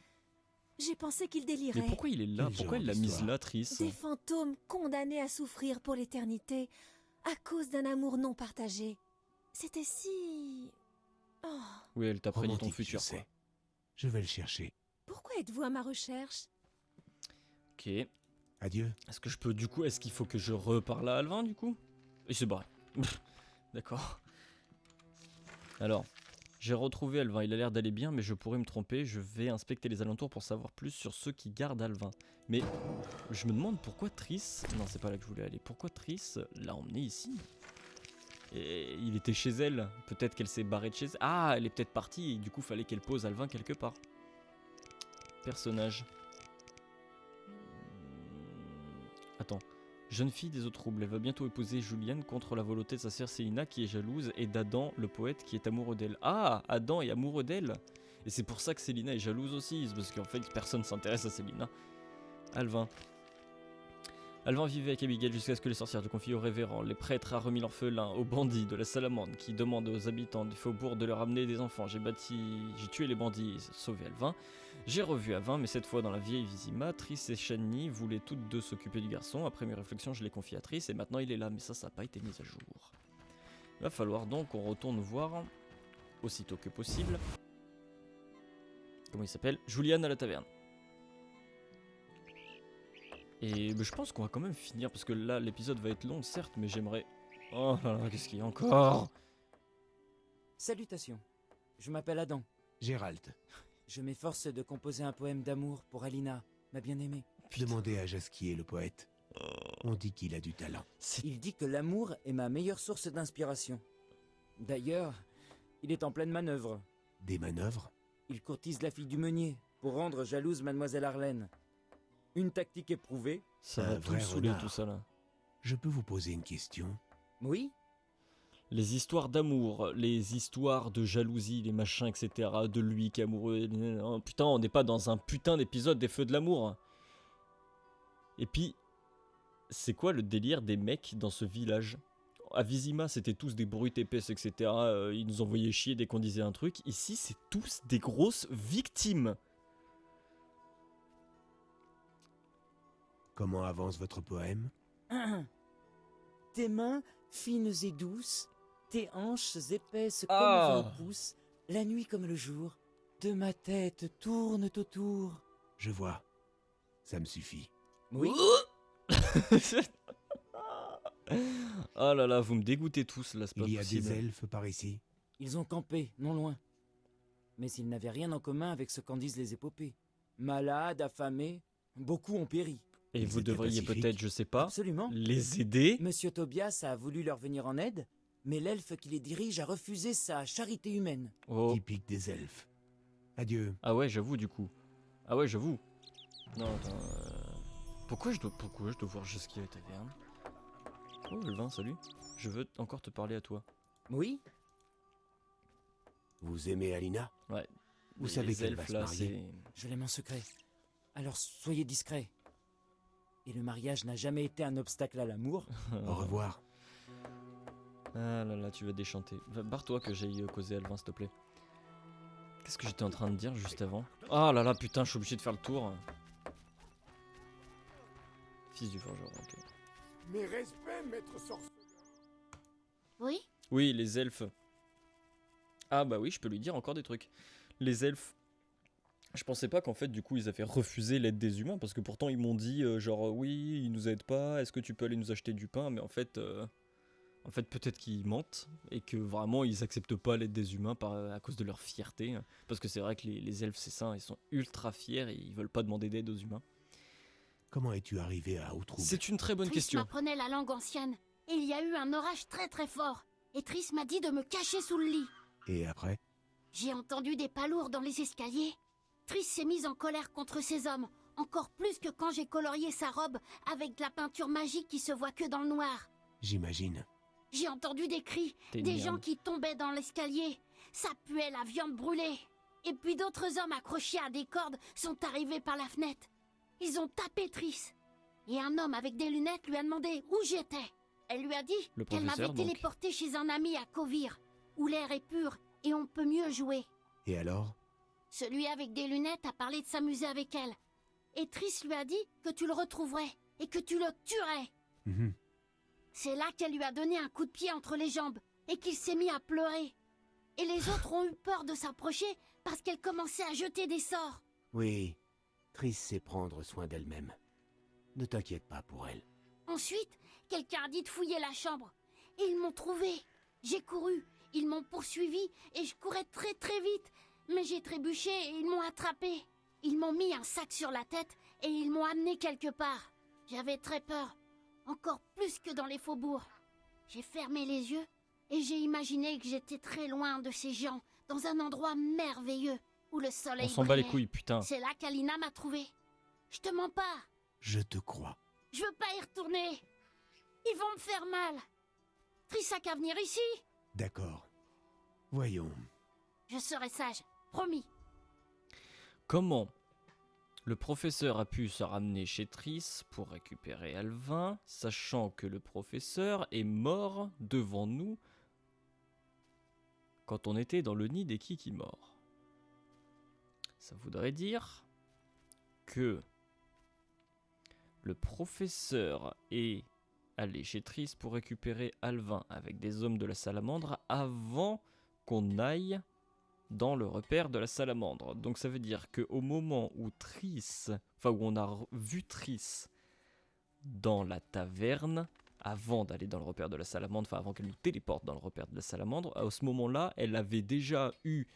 J'ai pensé qu'il délirait. Mais pourquoi il est là? Quel Pourquoi genre il l'a mise d'histoire? là, Triss? Des fantômes condamnés à souffrir pour l'éternité à cause d'un amour non partagé. C'était si... Oh, Oui, elle t'a prédit ton Romantique, futur, je quoi. sais. Je vais le chercher. pourquoi êtes-vous à ma recherche? Ok. Adieu. Est-ce que je peux, du coup, est-ce qu'il faut que je reparle à Alvin, du coup? Il s'est barré. D'accord. Alors, J'ai retrouvé Alvin, il a l'air d'aller bien, mais je pourrais me tromper. Je vais inspecter les alentours pour savoir plus sur ceux qui gardent Alvin. Mais je me demande pourquoi Triss... Non, c'est pas là que je voulais aller. Pourquoi Triss l'a emmené ici? Et il était chez elle. Peut-être qu'elle s'est barrée de chez elle. Ah, elle est peut-être partie et du coup, fallait qu'elle pose Alvin quelque part. Personnage. Attends. Jeune fille des eaux troubles, elle va bientôt épouser Julienne contre la volonté de sa sœur Célina qui est jalouse et d'Adam, le poète, qui est amoureux d'elle. Ah, Adam est amoureux d'elle. Et c'est pour ça que Célina est jalouse aussi, c'est parce qu'en fait personne s'intéresse à Célina. Alvin. Alvin vivait avec Abigail jusqu'à ce que les sorcières le confient au révérend. Les prêtres a remis l'orphelin aux bandits de la Salamande qui demandent aux habitants du faubourg de leur amener des enfants. J'ai tué les bandits et sauvé Alvin. J'ai revu Alvin, mais cette fois dans la vieille Vizima. Triss et Shani voulaient toutes deux s'occuper du garçon. Après mes réflexions, je l'ai confié à Triss et maintenant il est là. Mais ça n'a pas été mis à jour. Il va falloir donc qu'on retourne voir, aussitôt que possible, comment il s'appelle, Julian à la taverne. Et je pense qu'on va quand même finir, parce que là l'épisode va être long certes, mais j'aimerais... Oh là là, qu'est-ce qu'il y a encore? Salutations, je m'appelle Adam. Gérald. Je m'efforce de composer un poème d'amour pour Alina, ma bien-aimée. Demandez à Jasquier, le poète. On dit qu'il a du talent. Il dit que l'amour est ma meilleure source d'inspiration. D'ailleurs, il est en pleine manœuvre. Des manœuvres? Il courtise la fille du meunier pour rendre jalouse mademoiselle Arlène. Une tactique éprouvée. Ça va tout saouler tout ça là. Je peux vous poser une question? Oui. Les histoires d'amour, les histoires de jalousie, les machins, etc. De lui qui est amoureux. Oh, putain, on n'est pas dans un putain d'épisode des Feux de l'amour. Et puis, c'est quoi le délire des mecs dans ce village? À Vizima, c'était tous des brutes épaisses, etc. Ils nous envoyaient chier dès qu'on disait un truc. Ici, c'est tous des grosses victimes. Comment avance votre poème? Tes mains fines et douces, tes hanches épaisses comme Ah. 20 pouces, la nuit comme le jour, de ma tête tournent autour. Je vois. Ça me suffit. Oui. Oh là là, vous me dégoûtez tous là, c'est pas Il y a possible. des elfes par ici. Ils ont campé, non loin. Mais ils n'avaient rien en commun avec ce qu'en disent les épopées. Malades, affamés, beaucoup ont péri. Et vous devriez peut-être, je sais pas, Absolument. les aider. Monsieur Tobias a voulu leur venir en aide, mais l'elfe qui les dirige a refusé sa charité humaine. Oh. Typique des elfes. Adieu. Ah ouais, j'avoue du coup. Ah ouais, j'avoue. Non, attends. Pourquoi je dois voir Jasquier à la taverne? Oh, Elvin, salut. Je veux encore te parler à toi. Oui. Vous aimez Alina? Ouais. Vous Les savez qu'elle va elfes, se là, marier? Je l'aime en secret. Alors soyez discrets. Et le mariage n'a jamais été un obstacle à l'amour. Au revoir. Ah là là, tu vas déchanter. Barre-toi que j'aille causer Elvin, s'il te plaît. Qu'est-ce que j'étais en train de dire juste avant? Ah là là, putain, je suis obligé de faire le tour. Fils du forgeron, ok. Mes respects, maître sorcier. Oui? Oui, les elfes. Ah bah oui, je peux lui dire encore des trucs. Les elfes. Je pensais pas qu'en fait, du coup, ils avaient refusé l'aide des humains, parce que pourtant, ils m'ont dit, genre, oui, ils nous aident pas, est-ce que tu peux aller nous acheter du pain? Mais en fait, peut-être qu'ils mentent, et que vraiment, ils acceptent pas l'aide des humains à cause de leur fierté. Parce que c'est vrai que les elfes, c'est ça, ils sont ultra fiers, et ils veulent pas demander d'aide aux humains. Comment es-tu arrivé à Outrouble? C'est une très bonne Triss question. m'apprenait la langue ancienne, et il y a eu un orage très très fort. Et Triss m'a dit de me cacher sous le lit. Et après? J'ai entendu des pas lourds dans les escaliers. Triss s'est mise en colère contre ces hommes, encore plus que quand j'ai colorié sa robe avec de la peinture magique qui se voit que dans le noir. J'imagine. J'ai entendu des cris, T'es une des merde. gens qui tombaient dans l'escalier. Ça puait la viande brûlée. Et puis d'autres hommes accrochés à des cordes sont arrivés par la fenêtre. Ils ont tapé Triss. Et un homme avec des lunettes lui a demandé où j'étais. Elle lui a dit Le qu'elle m'avait professeur, donc. téléporté chez un ami à Kovir, où l'air est pur et on peut mieux jouer. Et alors? Celui avec des lunettes a parlé de s'amuser avec elle. Et Triss lui a dit que tu le retrouverais et que tu le tuerais. Mhm. C'est là qu'elle lui a donné un coup de pied entre les jambes et qu'il s'est mis à pleurer. Et les autres ont eu peur de s'approcher parce qu'elle commençait à jeter des sorts. Oui. Triss sait prendre soin d'elle-même. Ne t'inquiète pas pour elle. Ensuite, quelqu'un a dit de fouiller la chambre. Et ils m'ont trouvé. J'ai couru Ils m'ont poursuivi et je courais très très vite. Mais j'ai trébuché et ils m'ont attrapé. Ils m'ont mis un sac sur la tête et ils m'ont amené quelque part. J'avais très peur, encore plus que dans les faubourgs. J'ai fermé les yeux et j'ai imaginé que j'étais très loin de ces gens, dans un endroit merveilleux où le soleil On s'en bat les brillait. couilles, putain. C'est là qu'Alina m'a trouvé. Je te mens pas. Je te crois. Je veux pas y retourner. Ils vont me faire mal. Triss a qu'à venir ici. D'accord. Voyons. Je serai sage, promis. Comment le professeur a pu se ramener chez Triss pour récupérer Alvin, sachant que le professeur est mort devant nous quand on était dans le nid des Kikimores? Ça voudrait dire que le professeur est allé chez Triss pour récupérer Alvin avec des hommes de la salamandre avant qu'on aille dans le repère de la salamandre. Donc ça veut dire qu'au moment où Triss, enfin où on a vu Triss dans la taverne, avant d'aller dans le repère de la salamandre, enfin avant qu'elle nous téléporte dans le repère de la salamandre, à ce moment-là, elle avait déjà eu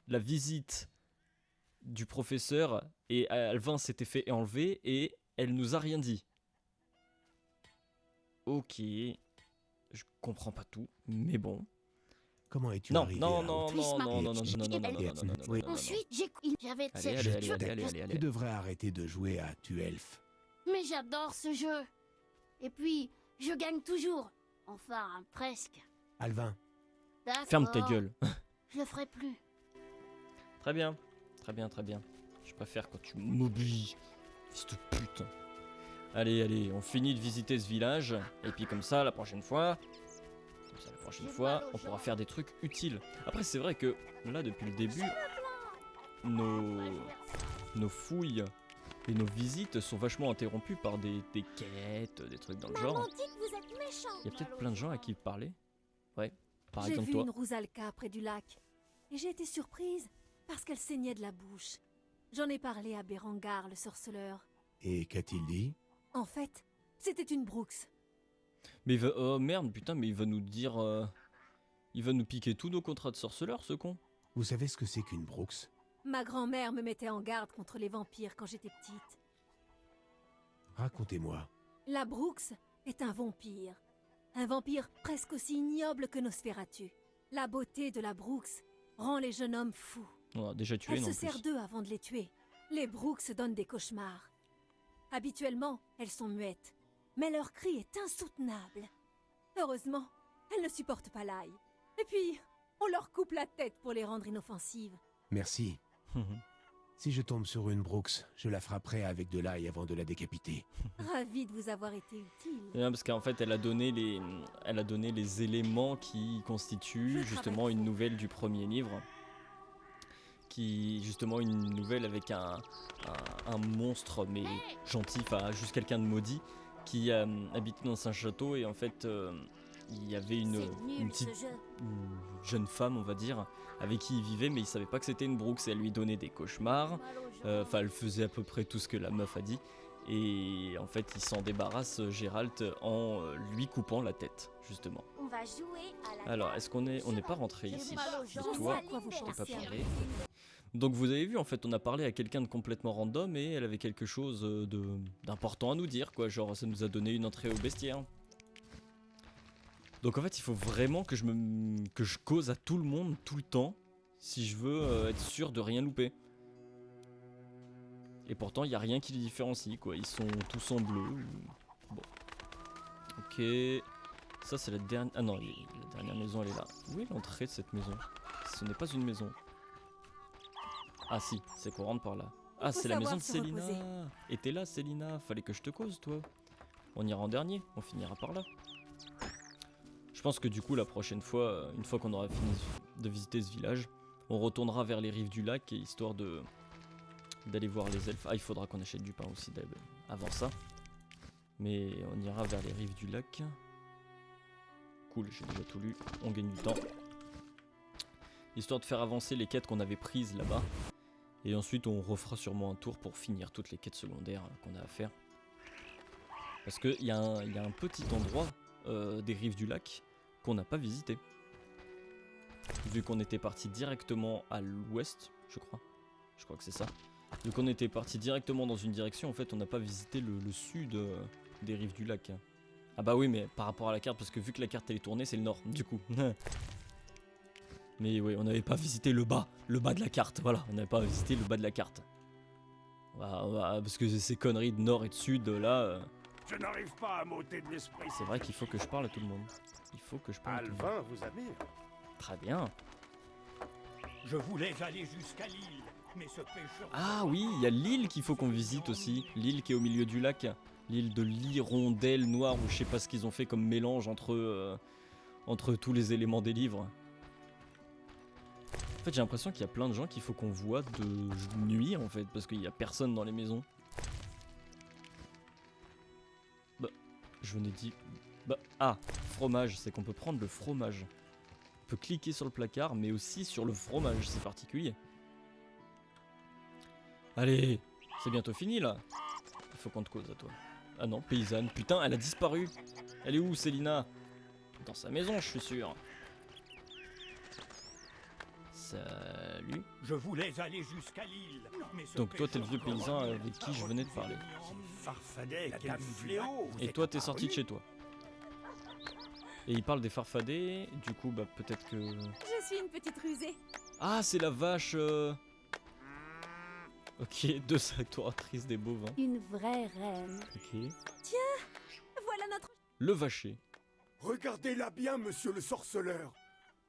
la visite du professeur et Alvin s'était fait enlever et elle nous a rien dit. Ok, je comprends pas tout, mais bon. Comment es-tu Non, arrivé non, à non, Outreach? non, non, non, non, non, non, non, non, non, non, Oui. non, non. Ensuite, j'avais de Allez, ces allez, allez, allez, allez, allez. Tu devrais arrêter de jouer à Tuelf. Mais j'adore ce jeu. Et puis, je gagne toujours. Enfin, presque. Alvin, D'accord. Ferme ta gueule. Je le ferai plus. Très bien, très bien, très bien. Je préfère quand tu m'obliges. Fils de putain. Allez, allez, on finit de visiter ce village. Et puis comme ça, la prochaine fois, on pourra faire des trucs utiles. Après, c'est vrai que là, depuis le début, nos fouilles et nos visites sont vachement interrompues par des quêtes, des trucs dans le genre. Maman dit que vous êtes méchant. Il y a peut-être plein de gens à qui parler. Ouais, par J'ai exemple vu toi. une rousalka près du lac. Et j'ai été surprise parce qu'elle saignait de la bouche. J'en ai parlé à Berengar, le sorceleur. et qu'a-t-il dit? En fait, c'était une Brooks. Mais il va... Oh merde, putain, mais il va nous dire... Il va nous piquer tous nos contrats de sorceleur, ce con. Vous savez ce que c'est qu'une Brooks? Ma grand-mère me mettait en garde contre les vampires quand j'étais petite. Racontez-moi. La Brooks est un vampire. Un vampire presque aussi ignoble que Nosferatu. La beauté de la Brooks rend les jeunes hommes fous. On a déjà tué, Elle non se sert d'eux avant de les tuer. Les Brooks donnent des cauchemars. Habituellement, elles sont muettes. Mais leur cri est insoutenable. Heureusement, elles ne supportent pas l'ail. Et puis, on leur coupe la tête pour les rendre inoffensives. Merci. Si je tombe sur une Brooks, je la frapperai avec de l'ail avant de la décapiter. Ravie de vous avoir été utile. Non, parce qu'en fait, elle a donné les éléments qui constituent justement une nouvelle du premier livre. Qui, justement, une nouvelle avec un monstre, mais gentil, enfin, juste quelqu'un de maudit, qui habitait dans un château et en fait, il y avait une jeune femme, on va dire, avec qui il vivait, mais il savait pas que c'était une Brooks et elle lui donnait des cauchemars. Enfin, elle faisait à peu près tout ce que la meuf a dit. Et en fait, il s'en débarrasse, Gérald, en lui coupant la tête, justement. On va jouer à la... Alors, est-ce qu'on n'est pas rentré ici? Toi, je t'ai pas parlé. Donc vous avez vu, en fait, on a parlé à quelqu'un de complètement random et elle avait quelque chose d'important à nous dire, quoi. Genre, ça nous a donné une entrée au bestiaire. Donc en fait, il faut vraiment que je cause à tout le monde, tout le temps, si je veux être sûr de rien louper. Et pourtant, il n'y a rien qui les différencie, quoi. Ils sont tous en bleu. Bon. Ok. Ça, c'est la dernière... Ah non, la dernière maison, elle est là. Où est l'entrée de cette maison? Ce n'est pas une maison. Ah si, c'est qu'on rentre par là. Ah, c'est la maison de Célina. Et t'es là, Célina. Fallait que je te cause, toi. On ira en dernier. On finira par là. Je pense que du coup, la prochaine fois, une fois qu'on aura fini de visiter ce village, on retournera vers les rives du lac, histoire d'aller voir les elfes. Ah, il faudra qu'on achète du pain aussi avant ça. Mais on ira vers les rives du lac. Cool, j'ai déjà tout lu. On gagne du temps. Histoire de faire avancer les quêtes qu'on avait prises là-bas. Et ensuite, on refera sûrement un tour pour finir toutes les quêtes secondaires qu'on a à faire. Parce qu'il y a un petit endroit des rives du lac qu'on n'a pas visité. vu qu'on était parti directement à l'ouest, je crois que c'est ça. Vu qu'on était parti directement dans une direction, en fait, on n'a pas visité le sud des rives du lac. Ah bah oui, mais par rapport à la carte, parce que vu que la carte elle est tournée, c'est le nord, du coup. Mais oui, on n'avait pas visité le bas de la carte, voilà, on n'avait pas visité le bas de la carte. Parce que ces conneries de nord et de sud, là... Je n'arrive pas à m'ôter de l'esprit. C'est vrai qu'il faut que je parle à tout le monde. Il faut que je parle à tout le monde. Alvin vous admire. Très bien. Je voulais aller jusqu'à l'île, mais ce pêcheur... Ah oui, il y a l'île qu'il faut qu'on visite aussi. L'île qui est au milieu du lac. L'île de l'hirondelle noire, ou je sais pas ce qu'ils ont fait comme mélange entre tous les éléments des livres. En fait, j'ai l'impression qu'il y a plein de gens qu'il faut qu'on voit de nuit, en fait, parce qu'il y a personne dans les maisons. Bah, je n'ai dit... Bah, ah, fromage, c'est qu'on peut prendre le fromage. On peut cliquer sur le placard, mais aussi sur le fromage, c'est particulier. Allez, c'est bientôt fini, là. Il faut qu'on te cause à toi. Ah non, paysanne, putain, elle a disparu. Elle est où, Célina? Dans sa maison, je suis sûr. Salut. Je voulais aller jusqu'à l'île. Donc toi t'es le vieux paysan avec qui je venais de parler. Farfadet, quel fléau. Et toi t'es sorti de chez toi. Et il parle des farfadets, du coup bah peut-être que... Je suis une petite rusée. Ah c'est la vache Ok, 2 actrices des bovins. Une vraie reine. Ok. Tiens, voilà notre... Le vacher. Regardez-la bien, monsieur le sorceleur.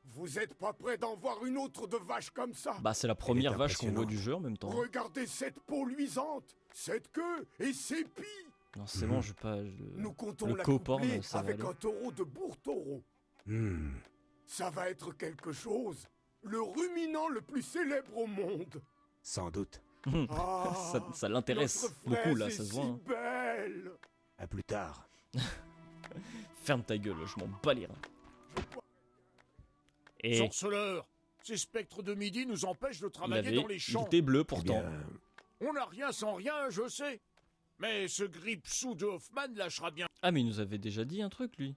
Vous êtes pas prêt d'en voir une autre de vache comme ça? Bah c'est la première vache qu'on voit du jeu en même temps. Regardez cette peau luisante, cette queue et ses pieds. Non c'est bon, je vais pas... Nous comptons le la coporn, coupler ça va avec aller. un taureau de bourg-taureau. Ça va être quelque chose. Le ruminant le plus célèbre au monde. Sans doute. Ça l'intéresse beaucoup là, ça se voit. Hein. Belle. À plus tard. Ferme ta gueule, je m'en bats les reins. Et Sorceleur, ces spectres de midi nous empêchent de travailler dans les champs. il était bleu pourtant. On n'a rien sans rien, je sais. Mais ce grippe-sous de Hoffman lâchera bien. Ah mais il nous avait déjà dit un truc lui.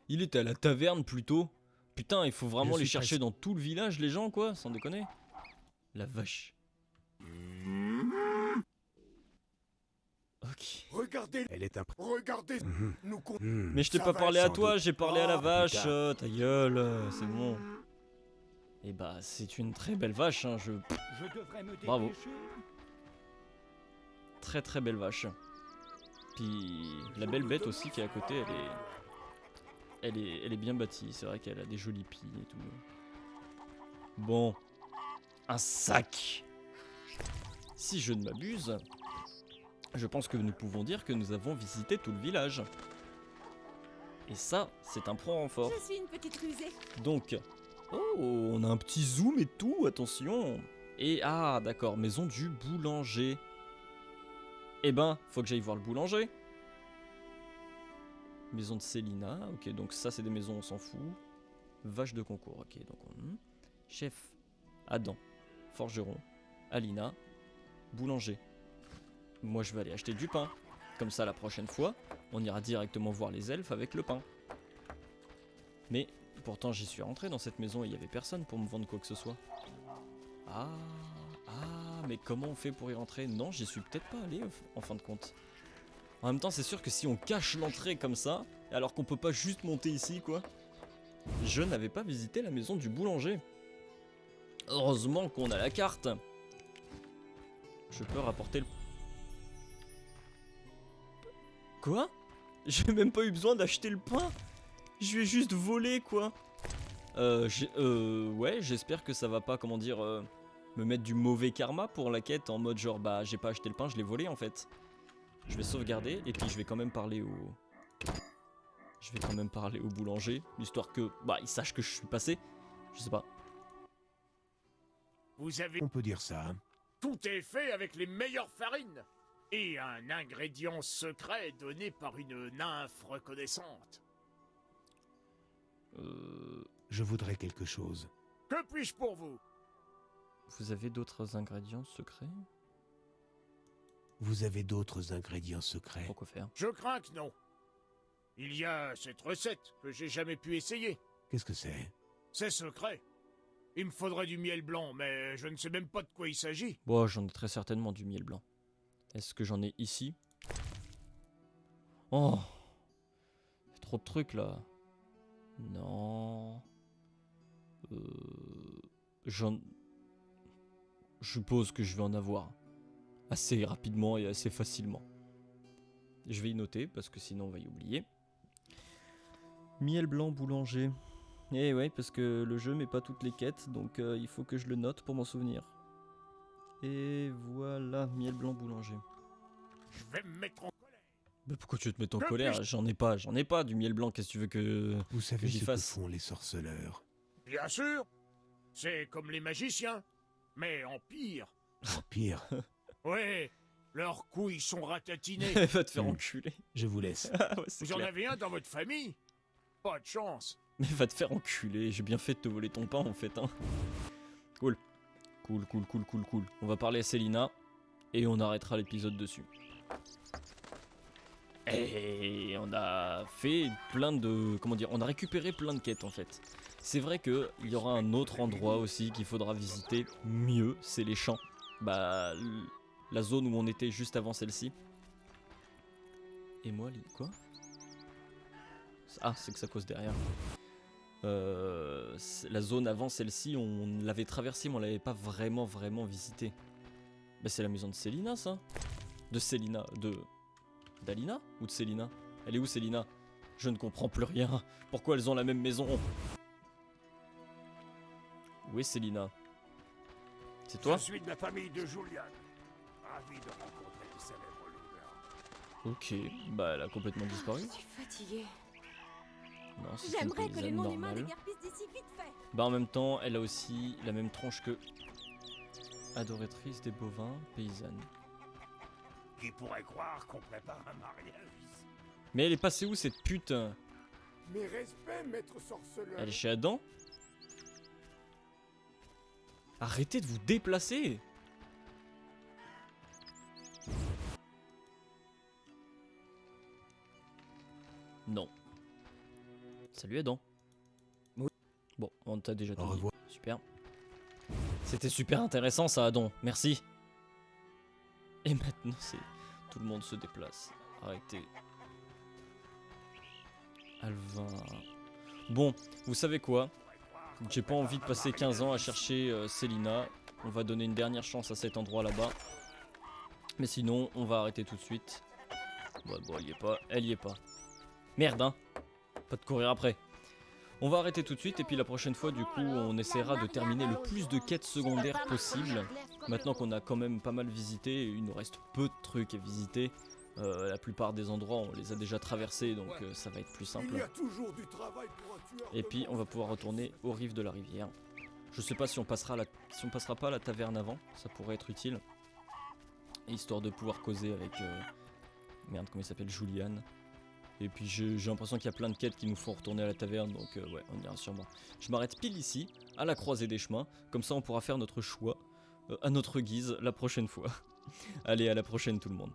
Il était à la taverne plutôt. Putain, il faut vraiment les chercher dans tout le village les gens quoi, sans déconner. La vache. Ok. Regardez. Elle est Regardez. Nous Mais je t'ai pas parlé à toi, j'ai parlé à la vache. Ta gueule, c'est bon. Et bah c'est une très belle vache, hein, je devrais me Bravo. dépêcher. Très très belle vache. Puis la belle bête aussi qui est à côté, elle est bien bâtie. C'est vrai qu'elle a des jolis pieds et tout. Bon. Un sac. Si je ne m'abuse, je pense que nous pouvons dire que nous avons visité tout le village. Et ça, c'est un point renfort. Je suis une petite rusée. Donc, oh, on a un petit zoom et tout, attention. Et ah, d'accord, maison du boulanger. Eh ben, faut que j'aille voir le boulanger. Maison de Célina, ok, donc ça c'est des maisons, on s'en fout. Vache de concours, ok, donc on... Chef, Adam, forgeron, Alina, boulanger. Moi je vais aller acheter du pain. Comme ça la prochaine fois, on ira directement voir les elfes avec le pain. Mais pourtant j'y suis rentré dans cette maison et il n'y avait personne pour me vendre quoi que ce soit. Ah, mais comment on fait pour y rentrer? Non, j'y suis peut-être pas allé en fin de compte. En même temps, c'est sûr que si on cache l'entrée comme ça, alors qu'on peut pas juste monter ici, quoi. Je n'avais pas visité la maison du boulanger. Heureusement qu'on a la carte. Je peux rapporter le... Quoi? J'ai même pas eu besoin d'acheter le pain. Je lui ai juste volé, quoi. Ouais, j'espère que ça va pas, comment dire, me mettre du mauvais karma pour la quête en mode genre, bah, j'ai pas acheté le pain, je l'ai volé, en fait. Je vais sauvegarder et puis je vais quand même parler au... Je vais quand même parler au boulanger, histoire que, bah, il sache que je suis passé. Je sais pas. Vous avez... On peut dire ça. Tout est fait avec les meilleures farines. Et un ingrédient secret donné par une nymphe reconnaissante. Je voudrais quelque chose. Que puis-je pour vous? Vous avez d'autres ingrédients secrets? Vous avez d'autres ingrédients secrets? Pourquoi faire? Je crains que non. Il y a cette recette que j'ai jamais pu essayer. Qu'est-ce que c'est? C'est secret. Il me faudrait du miel blanc, mais je ne sais même pas de quoi il s'agit. Bon, j'en ai très certainement du miel blanc. Est-ce que j'en ai ici? Oh, il y a trop de trucs là. Non. Je suppose que je vais en avoir assez rapidement et assez facilement. Je vais y noter parce que sinon on va y oublier. Miel blanc boulanger. Eh ouais, parce que le jeu met pas toutes les quêtes, donc il faut que je le note pour m'en souvenir. Et voilà, miel blanc boulanger. Je vais me mettre en colère. Mais pourquoi tu veux te mettre en colère? J'en ai pas du miel blanc, qu'est-ce que tu veux que Vous savez j'y ce que fasse? font les sorceleurs. Bien sûr. C'est comme les magiciens, mais en pire. En pire. Ouais, leurs couilles sont ratatinées. Va te faire enculer. Je vous laisse. Ah ouais, c'est Vous en clair. avez un dans votre famille? Pas de chance. Mais va te faire enculer, j'ai bien fait de te voler ton pain en fait hein. Cool. Cool. On va parler à Célina et on arrêtera l'épisode dessus. Et on a fait plein de... Comment dire? On a récupéré plein de quêtes en fait. C'est vrai qu'il y aura un autre endroit aussi qu'il faudra visiter mieux, c'est les champs. Bah, la zone où on était juste avant celle-ci. Et moi, quoi? Ah, c'est que ça cause derrière. La zone avant celle-ci, on l'avait traversée, mais on l'avait pas vraiment visitée. Bah, c'est la maison de Célina, ça? De Célina, d'Alina ou de Célina? Elle est où Célina? Je ne comprends plus rien. Pourquoi elles ont la même maison? Où est Célina? C'est toi? Je suis de la famille de Julian. Ravi de rencontrer le célèbre loup. Ok, bah elle a complètement disparu. Je suis fatiguée. Non, c'est une J'aimerais que les paysanne noms humains normale. déguerpissent d'ici vite fait. Bah en même temps, elle a aussi la même tronche que adoratrice des bovins, paysanne. Qui pourrait croire qu'on prépare un mariage? Mais elle est passée où cette pute? Mes respects, maître sorceleur. Elle est chez Adam? Arrêtez de vous déplacer! Non. Salut Adam. Oui. Bon, on t'a déjà tout Au dit. revoir. Super. C'était super intéressant ça, Adam. Merci. Et maintenant, c'est... Tout le monde se déplace. Arrêtez. Alvin... Bon, vous savez quoi? J'ai pas envie de passer 15 ans à chercher Célina. On va donner une dernière chance à cet endroit là-bas. Mais sinon, on va arrêter tout de suite. Bon, elle y est pas. Elle y est pas. Merde, hein. Pas de courir après. On va arrêter tout de suite et puis la prochaine fois, du coup, on essaiera de terminer le plus de quêtes secondaires possible. Maintenant qu'on a quand même pas mal visité, il nous reste peu de trucs à visiter. La plupart des endroits, on les a déjà traversés, donc ça va être plus simple. Il y a toujours du travail pour un tueur. Et puis, on va pouvoir retourner aux rives de la rivière. Je sais pas si on passera pas à la taverne avant, ça pourrait être utile. Histoire de pouvoir causer avec... Merde, comment il s'appelle? Julian. Et puis j'ai l'impression qu'il y a plein de quêtes qui nous font retourner à la taverne, donc ouais, on ira sûrement. Je m'arrête pile ici, à la croisée des chemins, comme ça on pourra faire notre choix à notre guise la prochaine fois. Allez, à la prochaine tout le monde.